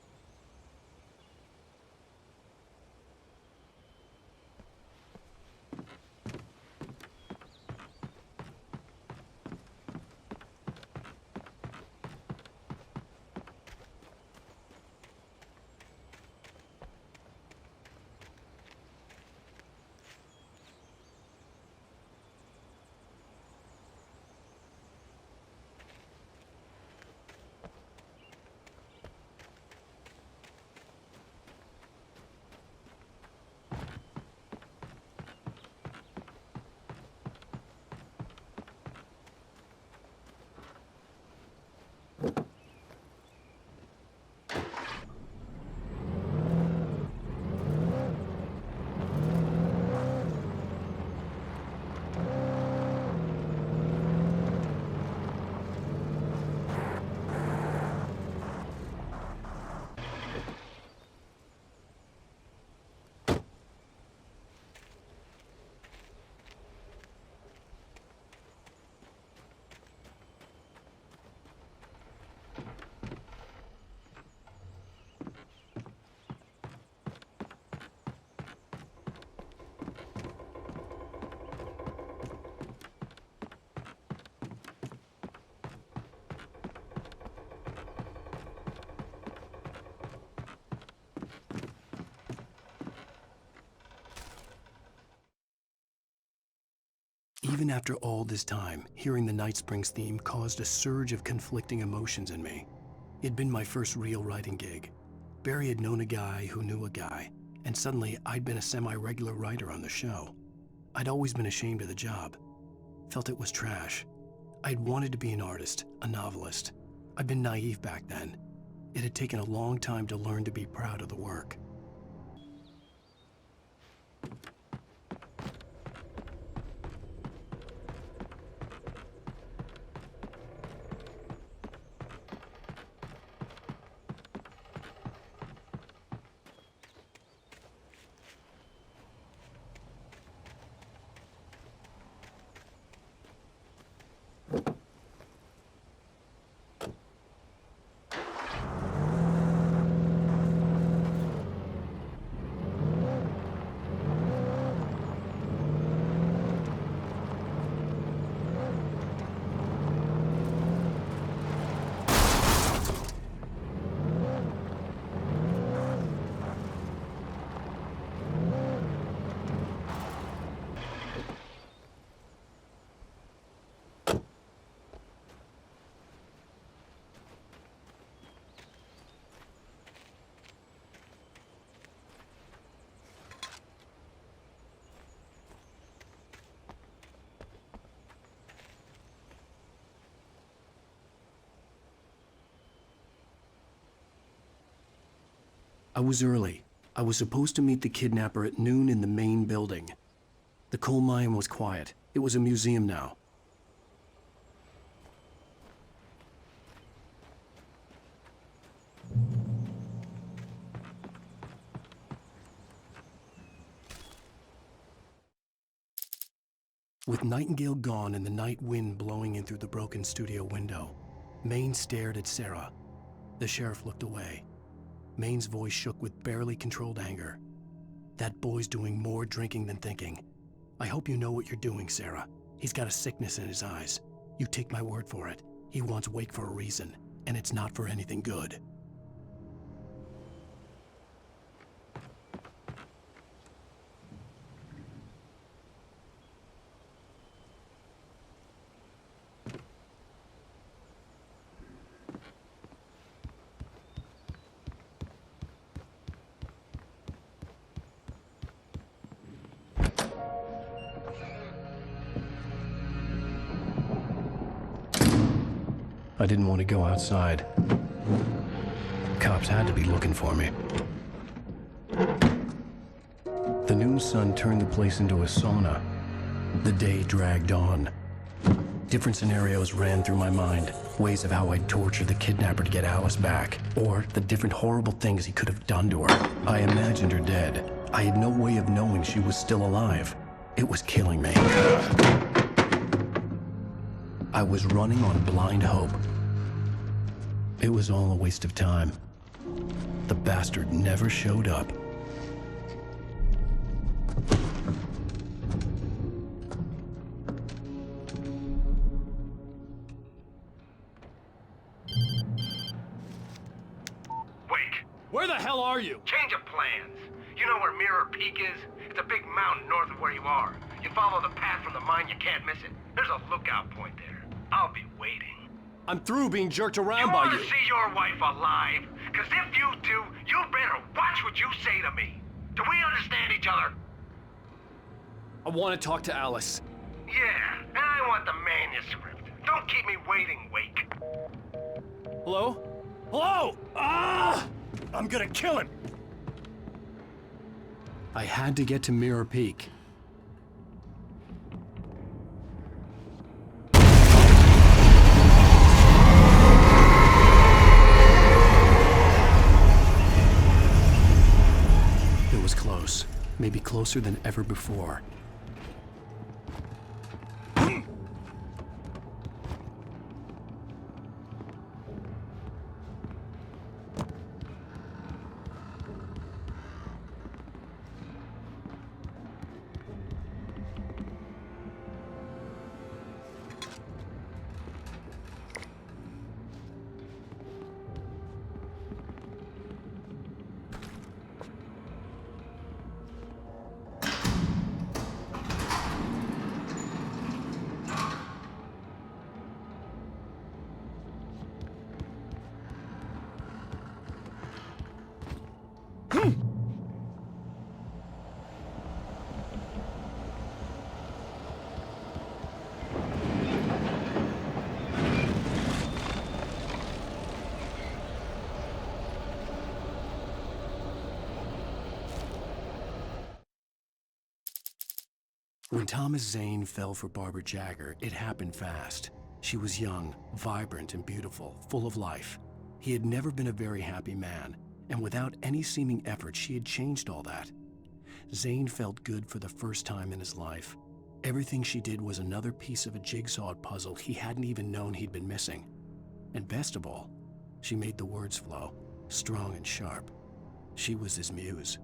Even after all this time, hearing the Night Springs theme caused a surge of conflicting emotions in me. It'd been my first real writing gig. Barry had known a guy who knew a guy, and suddenly I'd been a semi-regular writer on the show. I'd always been ashamed of the job. Felt it was trash. I'd wanted to be an artist, a novelist. I'd been naive back then. It had taken a long time to learn to be proud of the work. I was early. I was supposed to meet the kidnapper at noon in the main building. The coal mine was quiet. It was a museum now. With Nightingale gone and the night wind blowing in through the broken studio window, Maine stared at Sarah. The sheriff looked away. Maine's voice shook with barely controlled anger. That boy's doing more drinking than thinking. I hope you know what you're doing, Sarah. He's got a sickness in his eyes. You take my word for it. He wants Wake for a reason, and it's not for anything good. I didn't want to go outside. Cops had to be looking for me. The noon sun turned the place into a sauna. The day dragged on. Different scenarios ran through my mind. Ways of how I'd torture the kidnapper to get Alice back. Or the different horrible things he could have done to her. I imagined her dead. I had no way of knowing she was still alive. It was killing me. I was running on blind hope. It was all a waste of time. The bastard never showed up. Wake! Where the hell are you? Change of plans. You know where Mirror Peak is? It's a big mountain north of where you are. You follow the path from the mine, you can't miss it. There's a lookout point there. I'll be waiting. I'm through being jerked around by You you. want to see your wife alive? Because if you do, you better watch what you say to me. Do we understand each other? I want to talk to Alice. Yeah, and I want the manuscript. Don't keep me waiting, Wake. Hello? Hello? Ah! I'm gonna kill him. I had to get to Mirror Peak. It was close, maybe closer than ever before. When Thomas Zane fell for Barbara Jagger, it happened fast. She was young, vibrant, and beautiful, full of life. He had never been a very happy man, and without any seeming effort, she had changed all that. Zane felt good for the first time in his life. Everything she did was another piece of a jigsaw puzzle he hadn't even known he'd been missing. And best of all, she made the words flow, strong and sharp. She was his muse.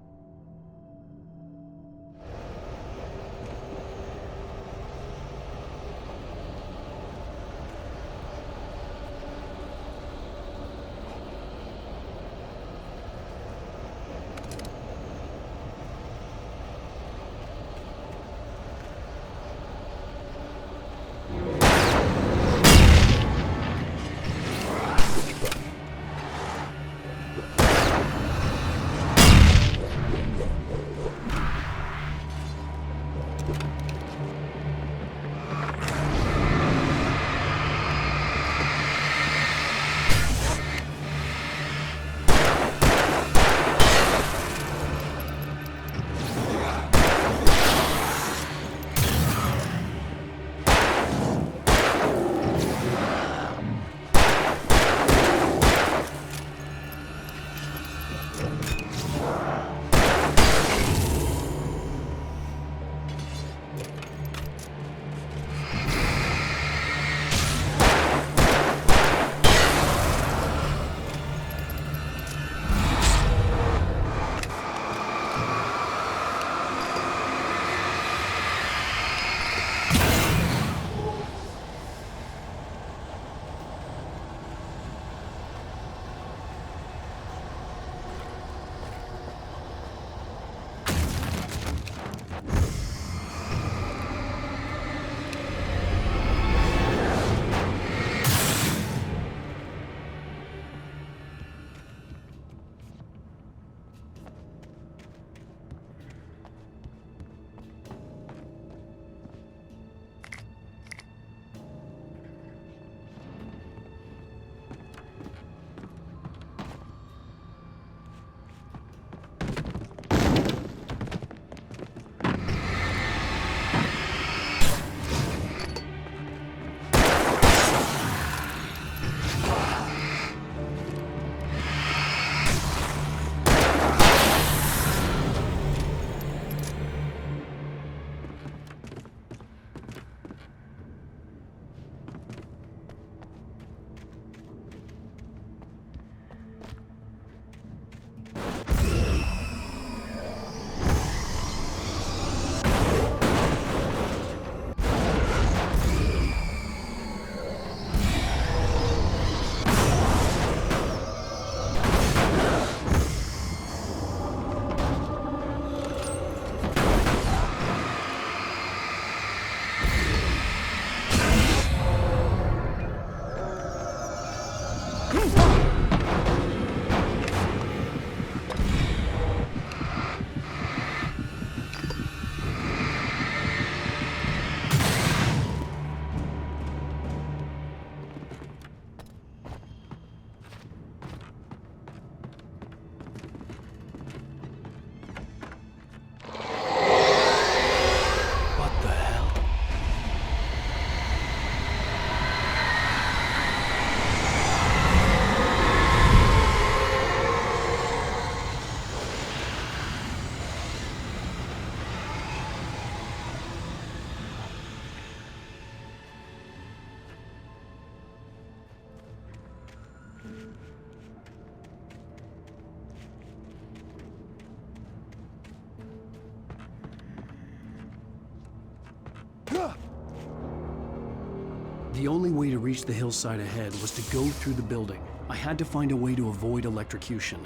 The only way to reach the hillside ahead was to go through the building. I had to find a way to avoid electrocution.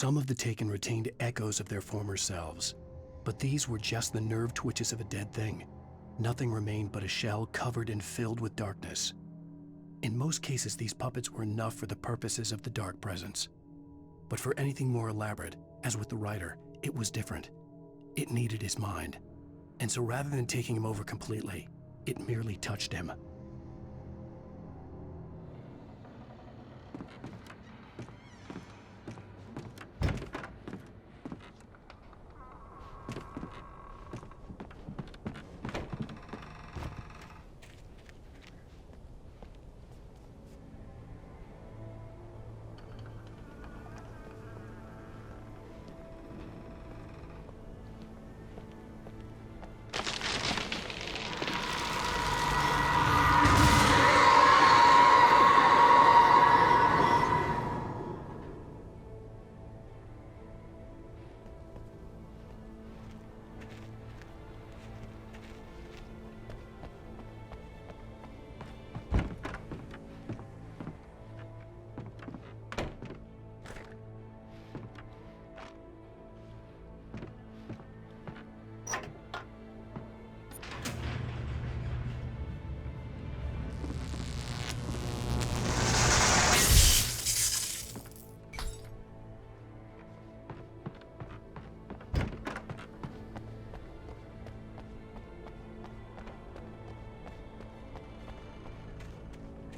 Some of the taken retained echoes of their former selves, but these were just the nerve twitches of a dead thing. Nothing remained but a shell covered and filled with darkness. In most cases, these puppets were enough for the purposes of the dark presence. But for anything more elaborate, as with the writer, it was different. It needed his mind. And so rather than taking him over completely, it merely touched him.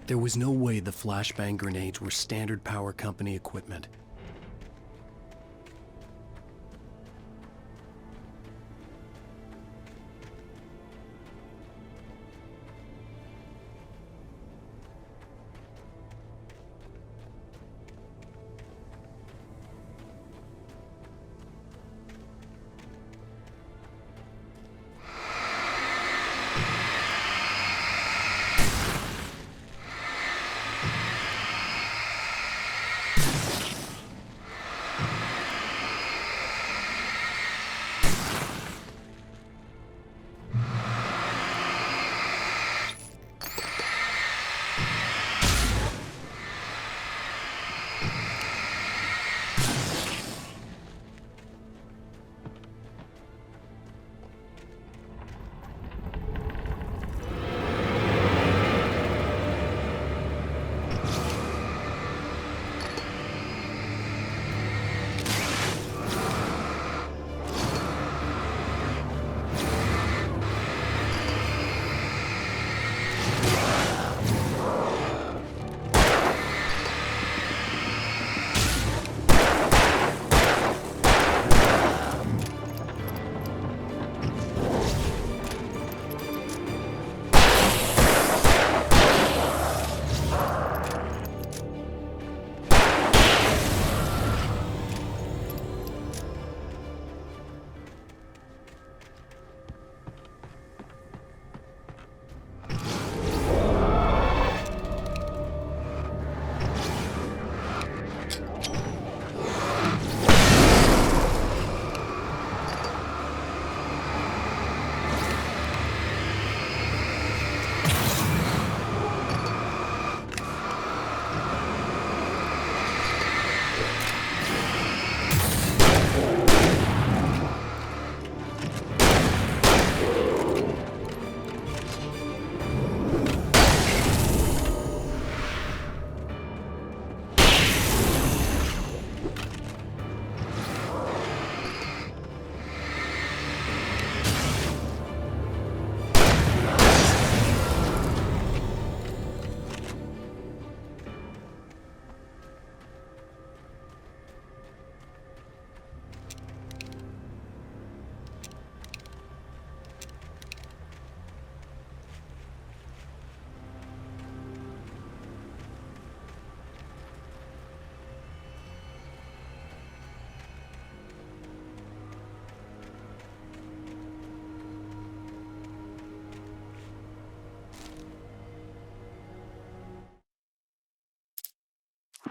There was no way the flashbang grenades were standard power company equipment.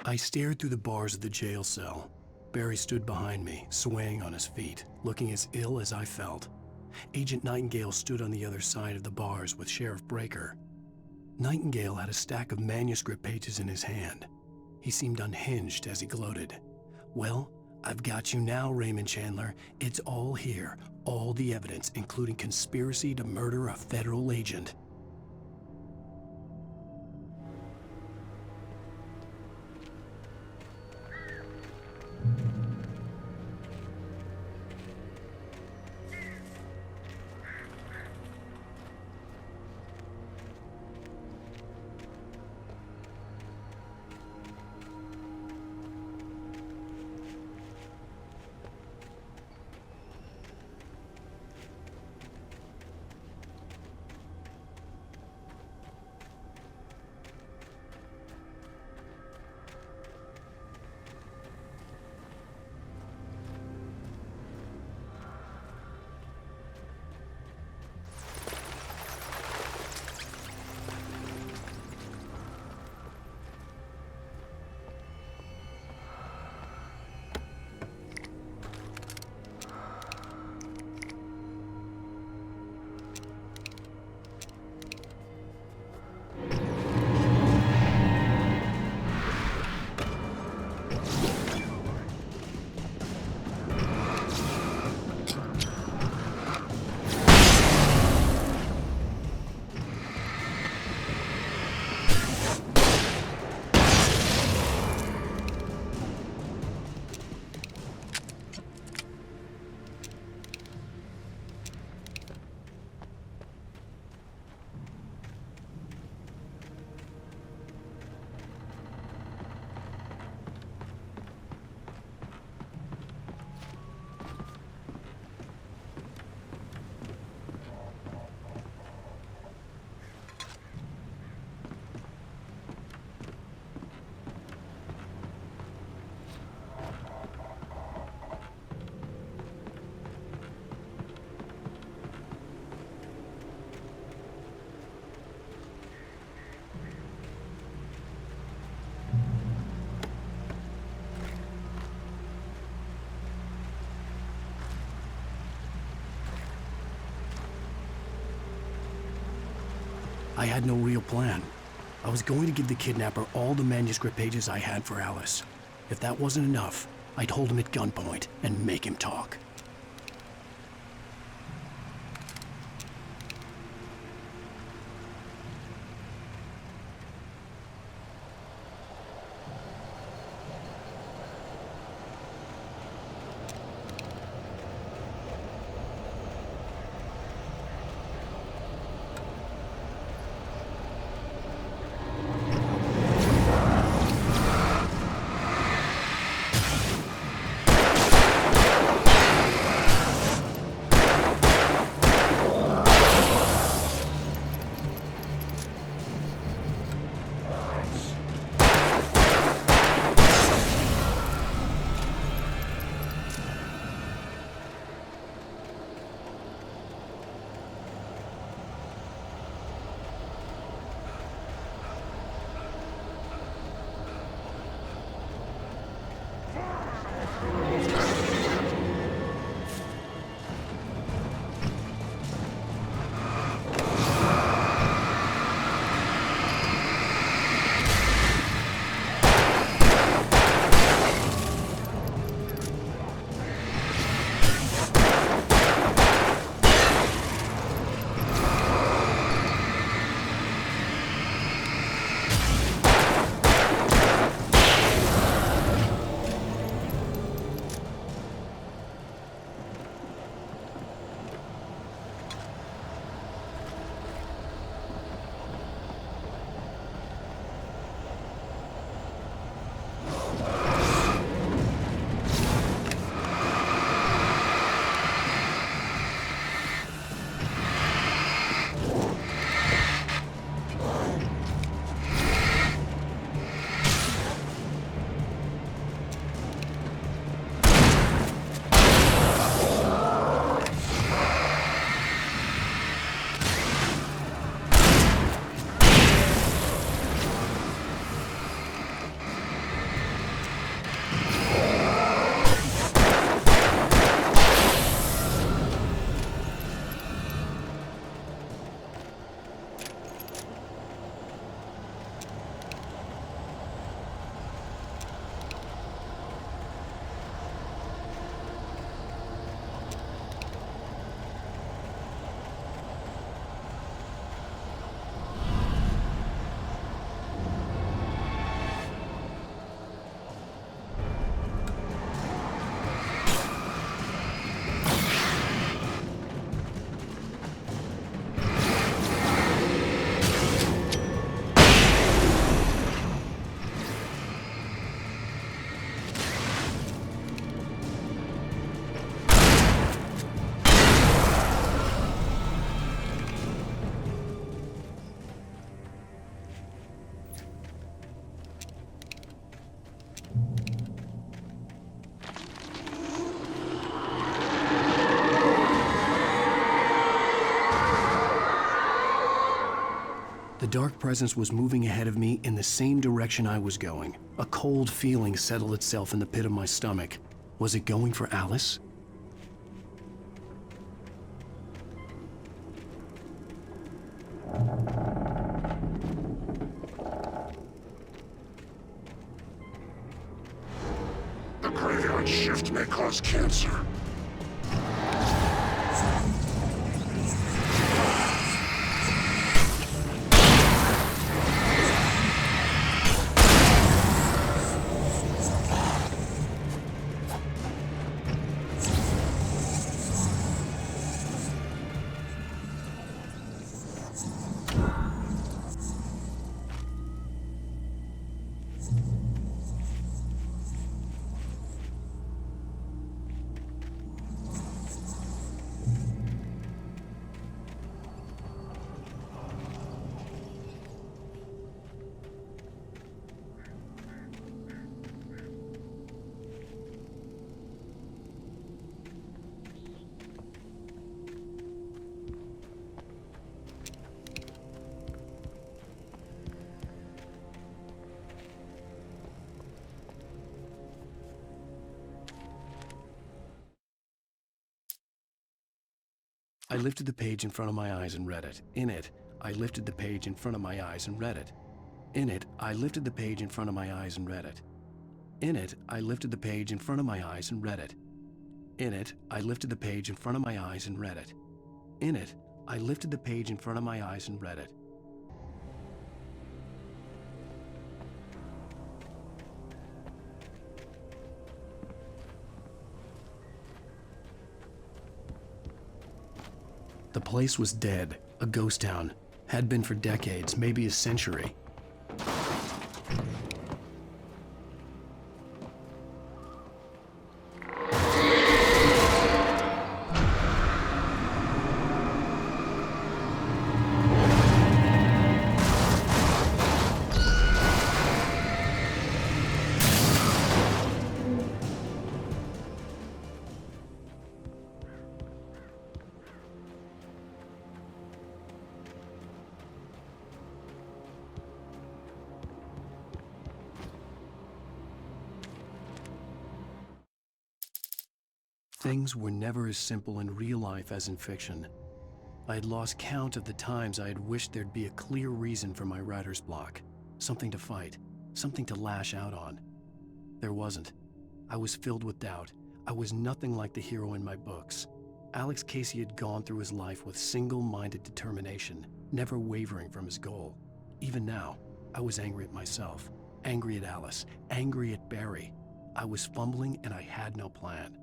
I stared through the bars of the jail cell. Barry stood behind me, swaying on his feet, looking as ill as I felt. Agent Nightingale stood on the other side of the bars with Sheriff Breaker. Nightingale had a stack of manuscript pages in his hand. He seemed unhinged as he gloated. Well, I've got you now, Raymond Chandler. It's all here. All the evidence, including conspiracy to murder a federal agent. I had no real plan. I was going to give the kidnapper all the manuscript pages I had for Alice. If that wasn't enough, I'd hold him at gunpoint and make him talk. dark presence was moving ahead of me in the same direction I was going. A cold feeling settled itself in the pit of my stomach. Was it going for Alice? The graveyard shift may cause cancer. I lifted the page in front of my eyes and read it. In it, I lifted the page in front of my eyes and read it. In it, I lifted the page in front of my eyes and read it. In it, I lifted the page in front of my eyes and read it. In it, I lifted the page in front of my eyes and read it. In it, I lifted the page in front of my eyes and read it. The place was dead, a ghost town. Had been for decades, maybe a century. Things were never as simple in real life as in fiction. I had lost count of the times I had wished there'd be a clear reason for my writer's block. Something to fight, something to lash out on. There wasn't. I was filled with doubt. I was nothing like the hero in my books. Alex Casey had gone through his life with single-minded determination, never wavering from his goal. Even now, I was angry at myself, angry at Alice, angry at Barry. I was fumbling and I had no plan.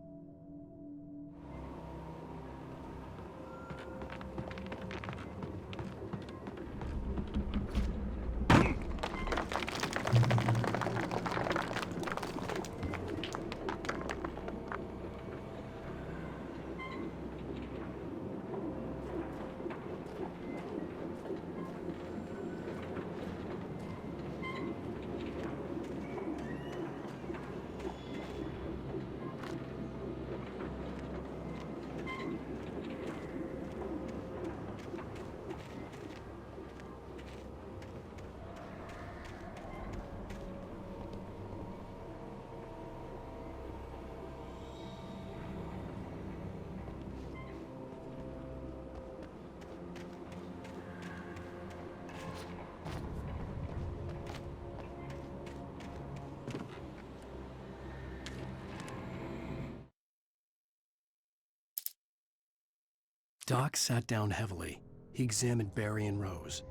Doc sat down heavily. He examined Barry and Rose.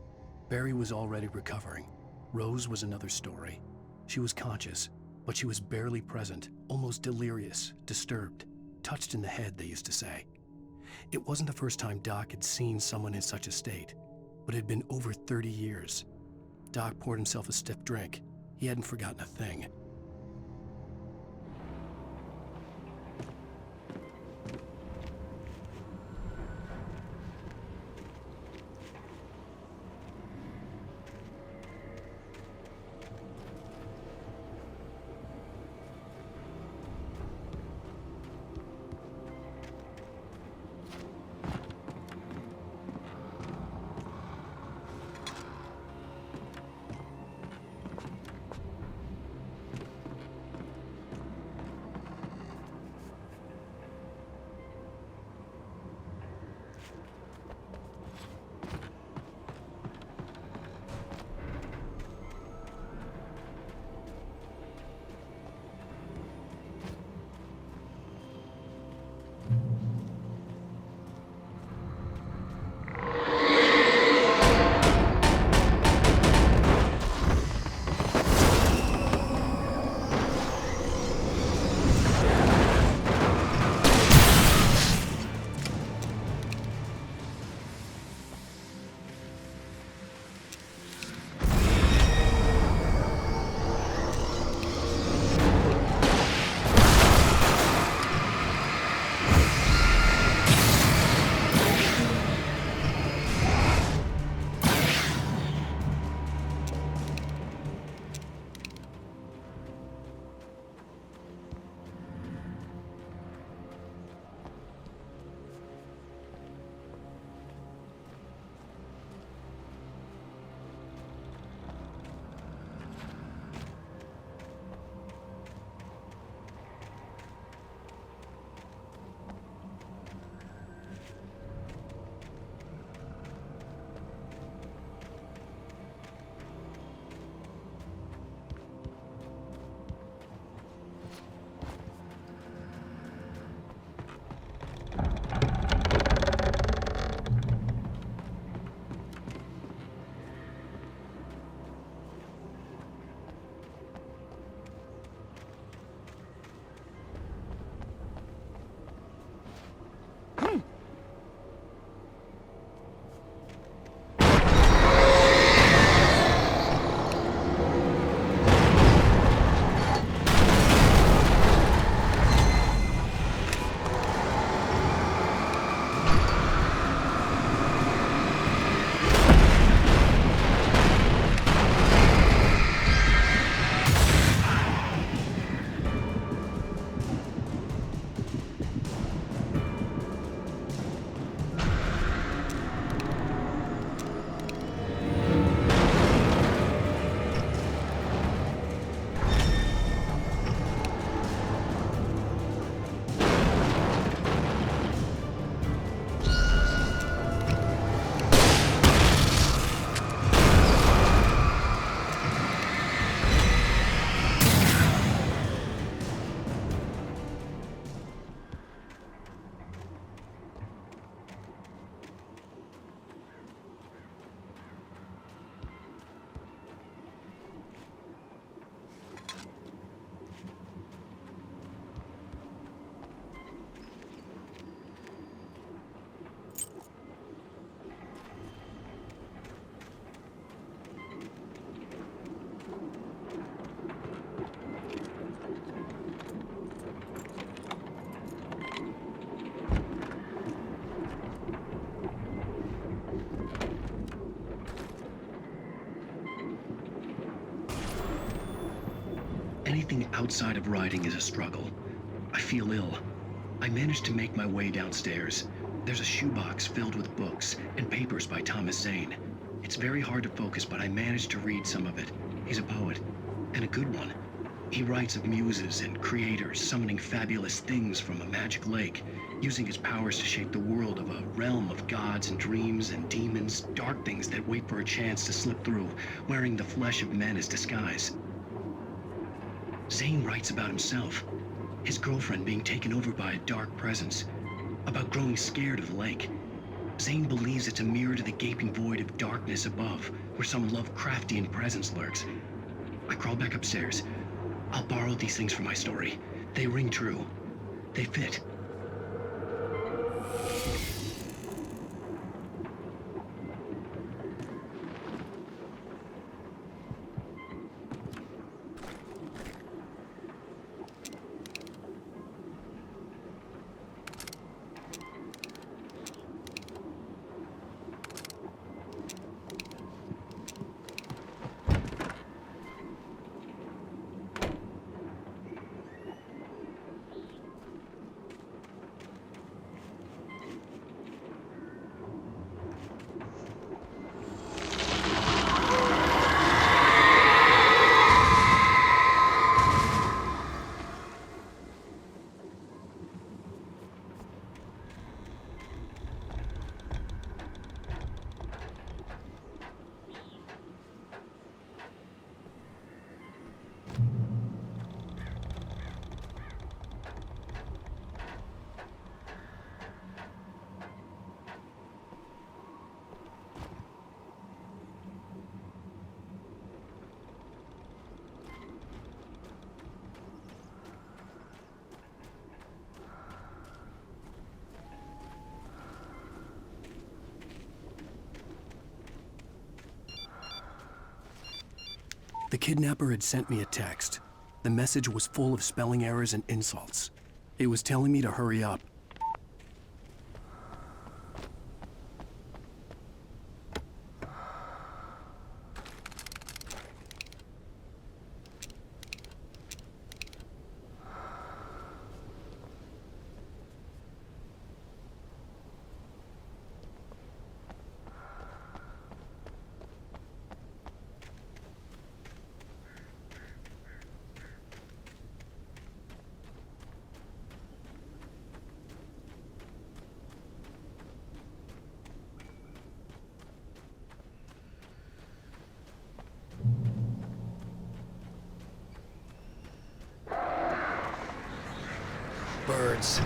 Barry was already recovering. Rose was another story. She was conscious, but she was barely present, almost delirious, disturbed, touched in the head, they used to say. It wasn't the first time Doc had seen someone in such a state, but it had been over 30 years. Doc poured himself a stiff drink. He hadn't forgotten a thing. Anything outside of writing is a struggle. I feel ill. I managed to make my way downstairs. There's a shoebox filled with books and papers by Thomas Zane. It's very hard to focus, but I managed to read some of it. He's a poet, and a good one. He writes of muses and creators summoning fabulous things from a magic lake, using his powers to shape the world of a realm of gods and dreams and demons, dark things that wait for a chance to slip through, wearing the flesh of men as disguise. Zane writes about himself, his girlfriend being taken over by a dark presence, about growing scared of the lake. Zane believes it's a mirror to the gaping void of darkness above, where some Lovecraftian presence lurks. I crawl back upstairs. I'll borrow these things for my story. They ring true. They fit. The kidnapper had sent me a text. The message was full of spelling errors and insults. It was telling me to hurry up. Birds.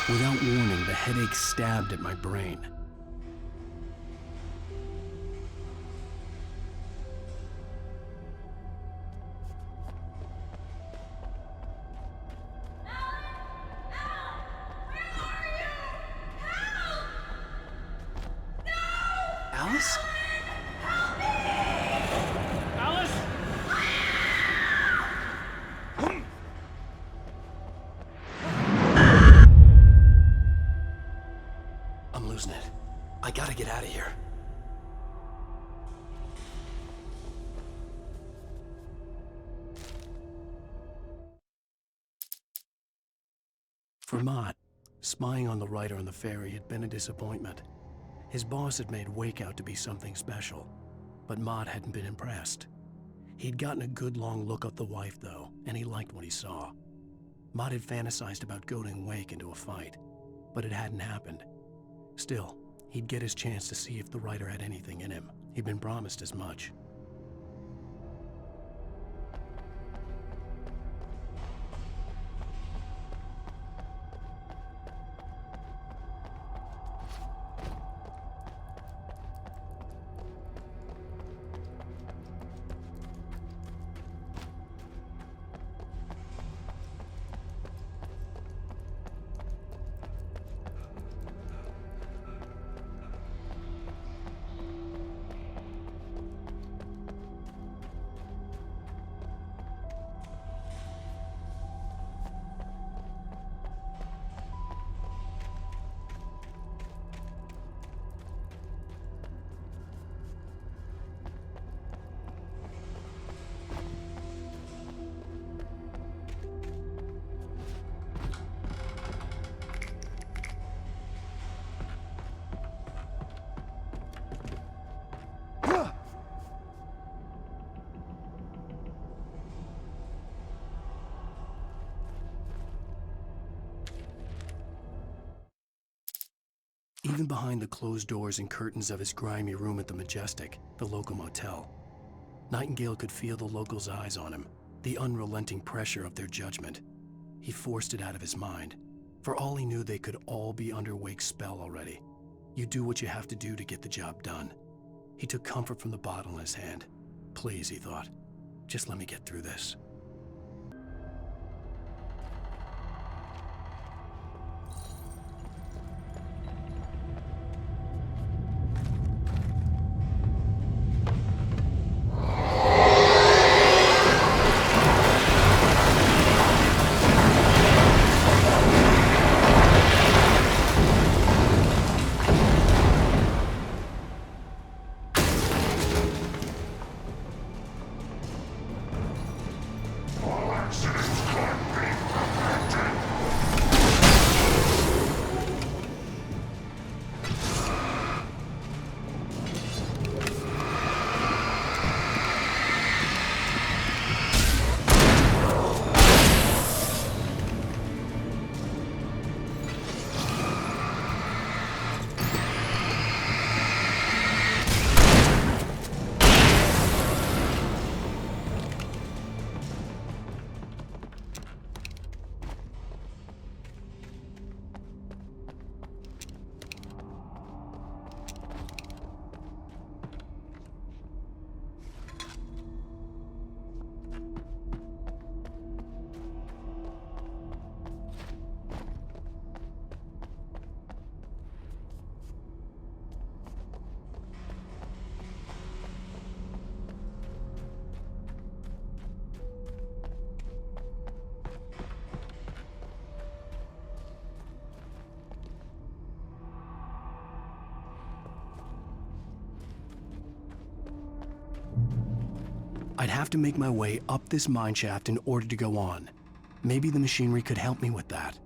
Without warning, the headache stabbed at my brain. Alice? Alice? I'm losing it. I gotta get out of here. For Mott, spying on the writer on the ferry had been a disappointment. His boss had made Wake out to be something special, but Mott hadn't been impressed. He'd gotten a good long look at the wife, though, and he liked what he saw. Mott had fantasized about goading Wake into a fight, but it hadn't happened. Still, he'd get his chance to see if the writer had anything in him. He'd been promised as much. Even behind the closed doors and curtains of his grimy room at the Majestic, the local motel, Nightingale could feel the locals' eyes on him, the unrelenting pressure of their judgment. He forced it out of his mind. For all he knew, they could all be under Wake's spell already. You do what you have to do to get the job done. He took comfort from the bottle in his hand. Please, he thought, just let me get through this. I'd have to make my way up this mineshaft in order to go on. Maybe the machinery could help me with that.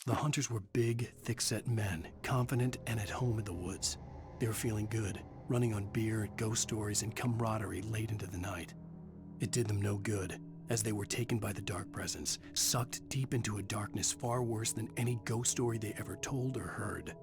The hunters were big, thick-set men, confident and at home in the woods. They were feeling good, running on beer, ghost stories, and camaraderie late into the night. It did them no good, as they were taken by the dark presence, sucked deep into a darkness far worse than any ghost story they ever told or heard.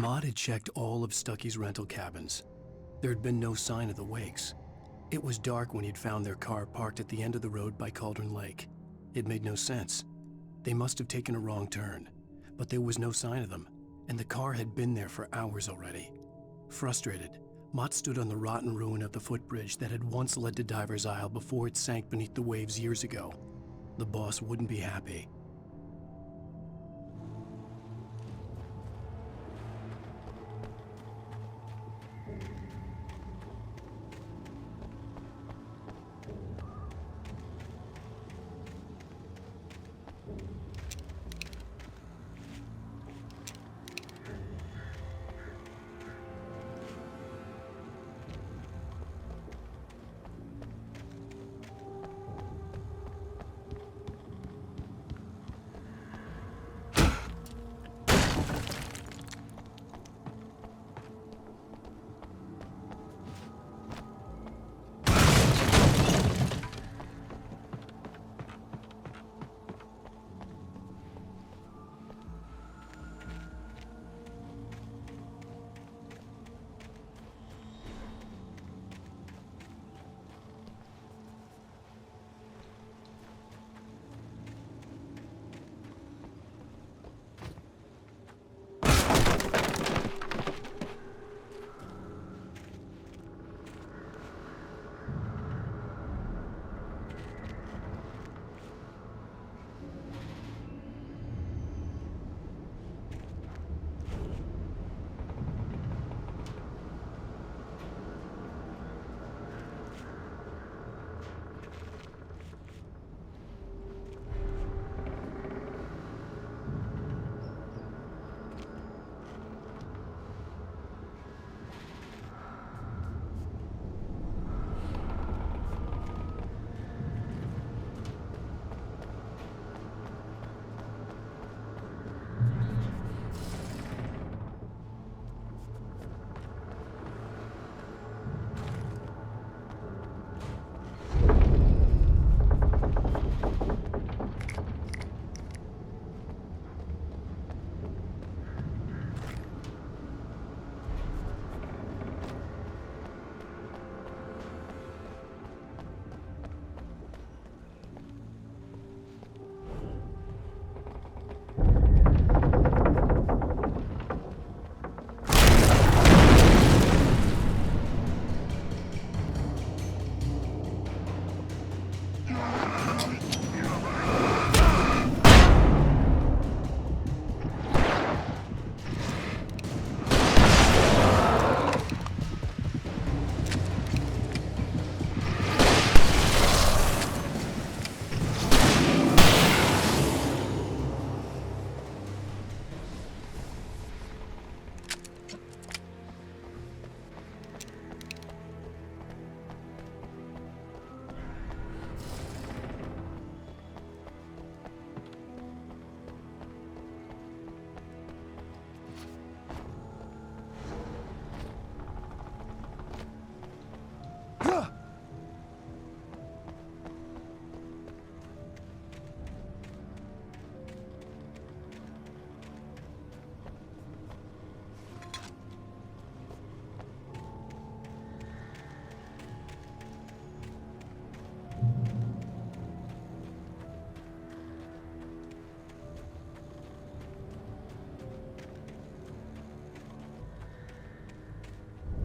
Maud had checked all of Stucky's rental cabins. There had been no sign of the Wakes. It was dark when he'd found their car parked at the end of the road by Cauldron Lake. It made no sense. They must have taken a wrong turn, but there was no sign of them, and the car had been there for hours already. Frustrated, Mott stood on the rotten ruin of the footbridge that had once led to Diver's Isle before it sank beneath the waves years ago. The boss wouldn't be happy.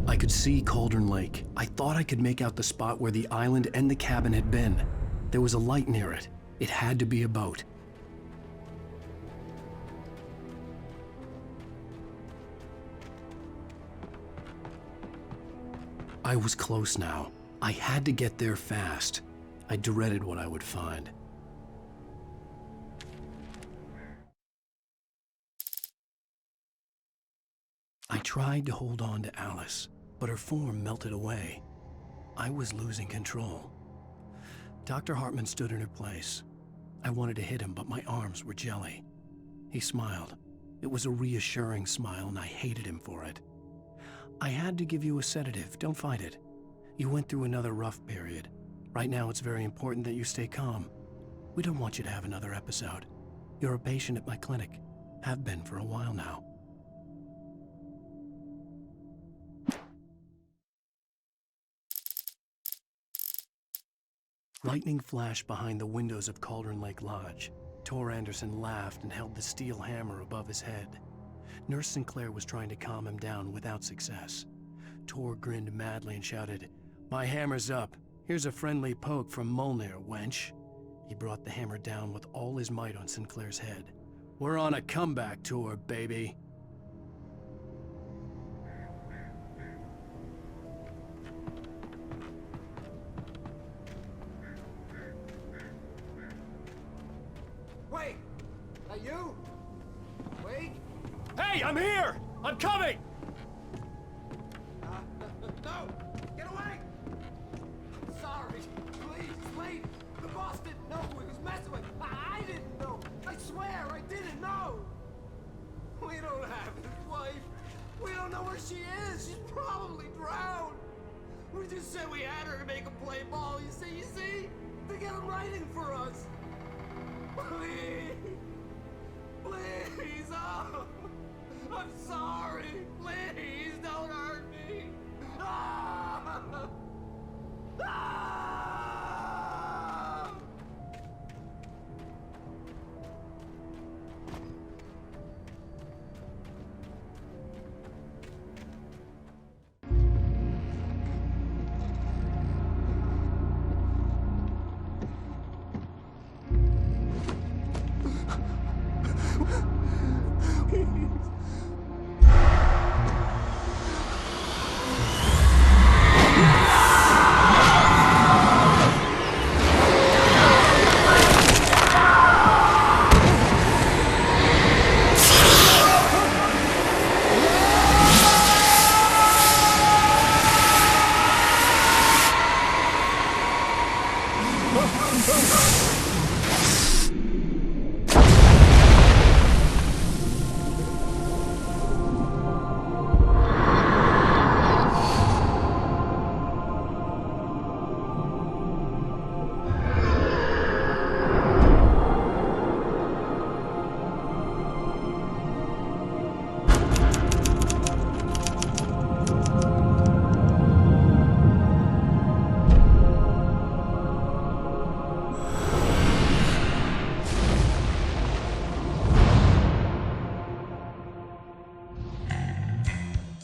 I could see Cauldron Lake. I thought I could make out the spot where the island and the cabin had been. There was a light near it. It had to be a boat. I was close now. I had to get there fast. I dreaded what I would find. I tried to hold on to Alice, but her form melted away. I was losing control. Dr. Hartman stood in her place. I wanted to hit him, but my arms were jelly. He smiled. It was a reassuring smile, and I hated him for it. I had to give you a sedative. Don't fight it. You went through another rough period. Right now, it's very important that you stay calm. We don't want you to have another episode. You're a patient at my clinic. Have been for a while now. Lightning flashed behind the windows of Cauldron Lake Lodge. Tor Anderson laughed and held the steel hammer above his head. Nurse Sinclair was trying to calm him down without success. Tor grinned madly and shouted, "My hammer's up. Here's a friendly poke from Molnir, wench." He brought the hammer down with all his might on Sinclair's head. "We're on a comeback tour, baby." Wait! Are you? Wait! Hey, I'm here! I'm coming! No! Get away! Sorry. Please, wait! The boss didn't know who he was messing with. I didn't know. I swear I didn't know. We don't have his wife. We don't know where she is. She's probably drowned. We just said we had her to make him play ball. You see? To get him writing for us. Please. Please. Oh. I'm sorry. Please don't hurt me. Ah! Ah! Oh!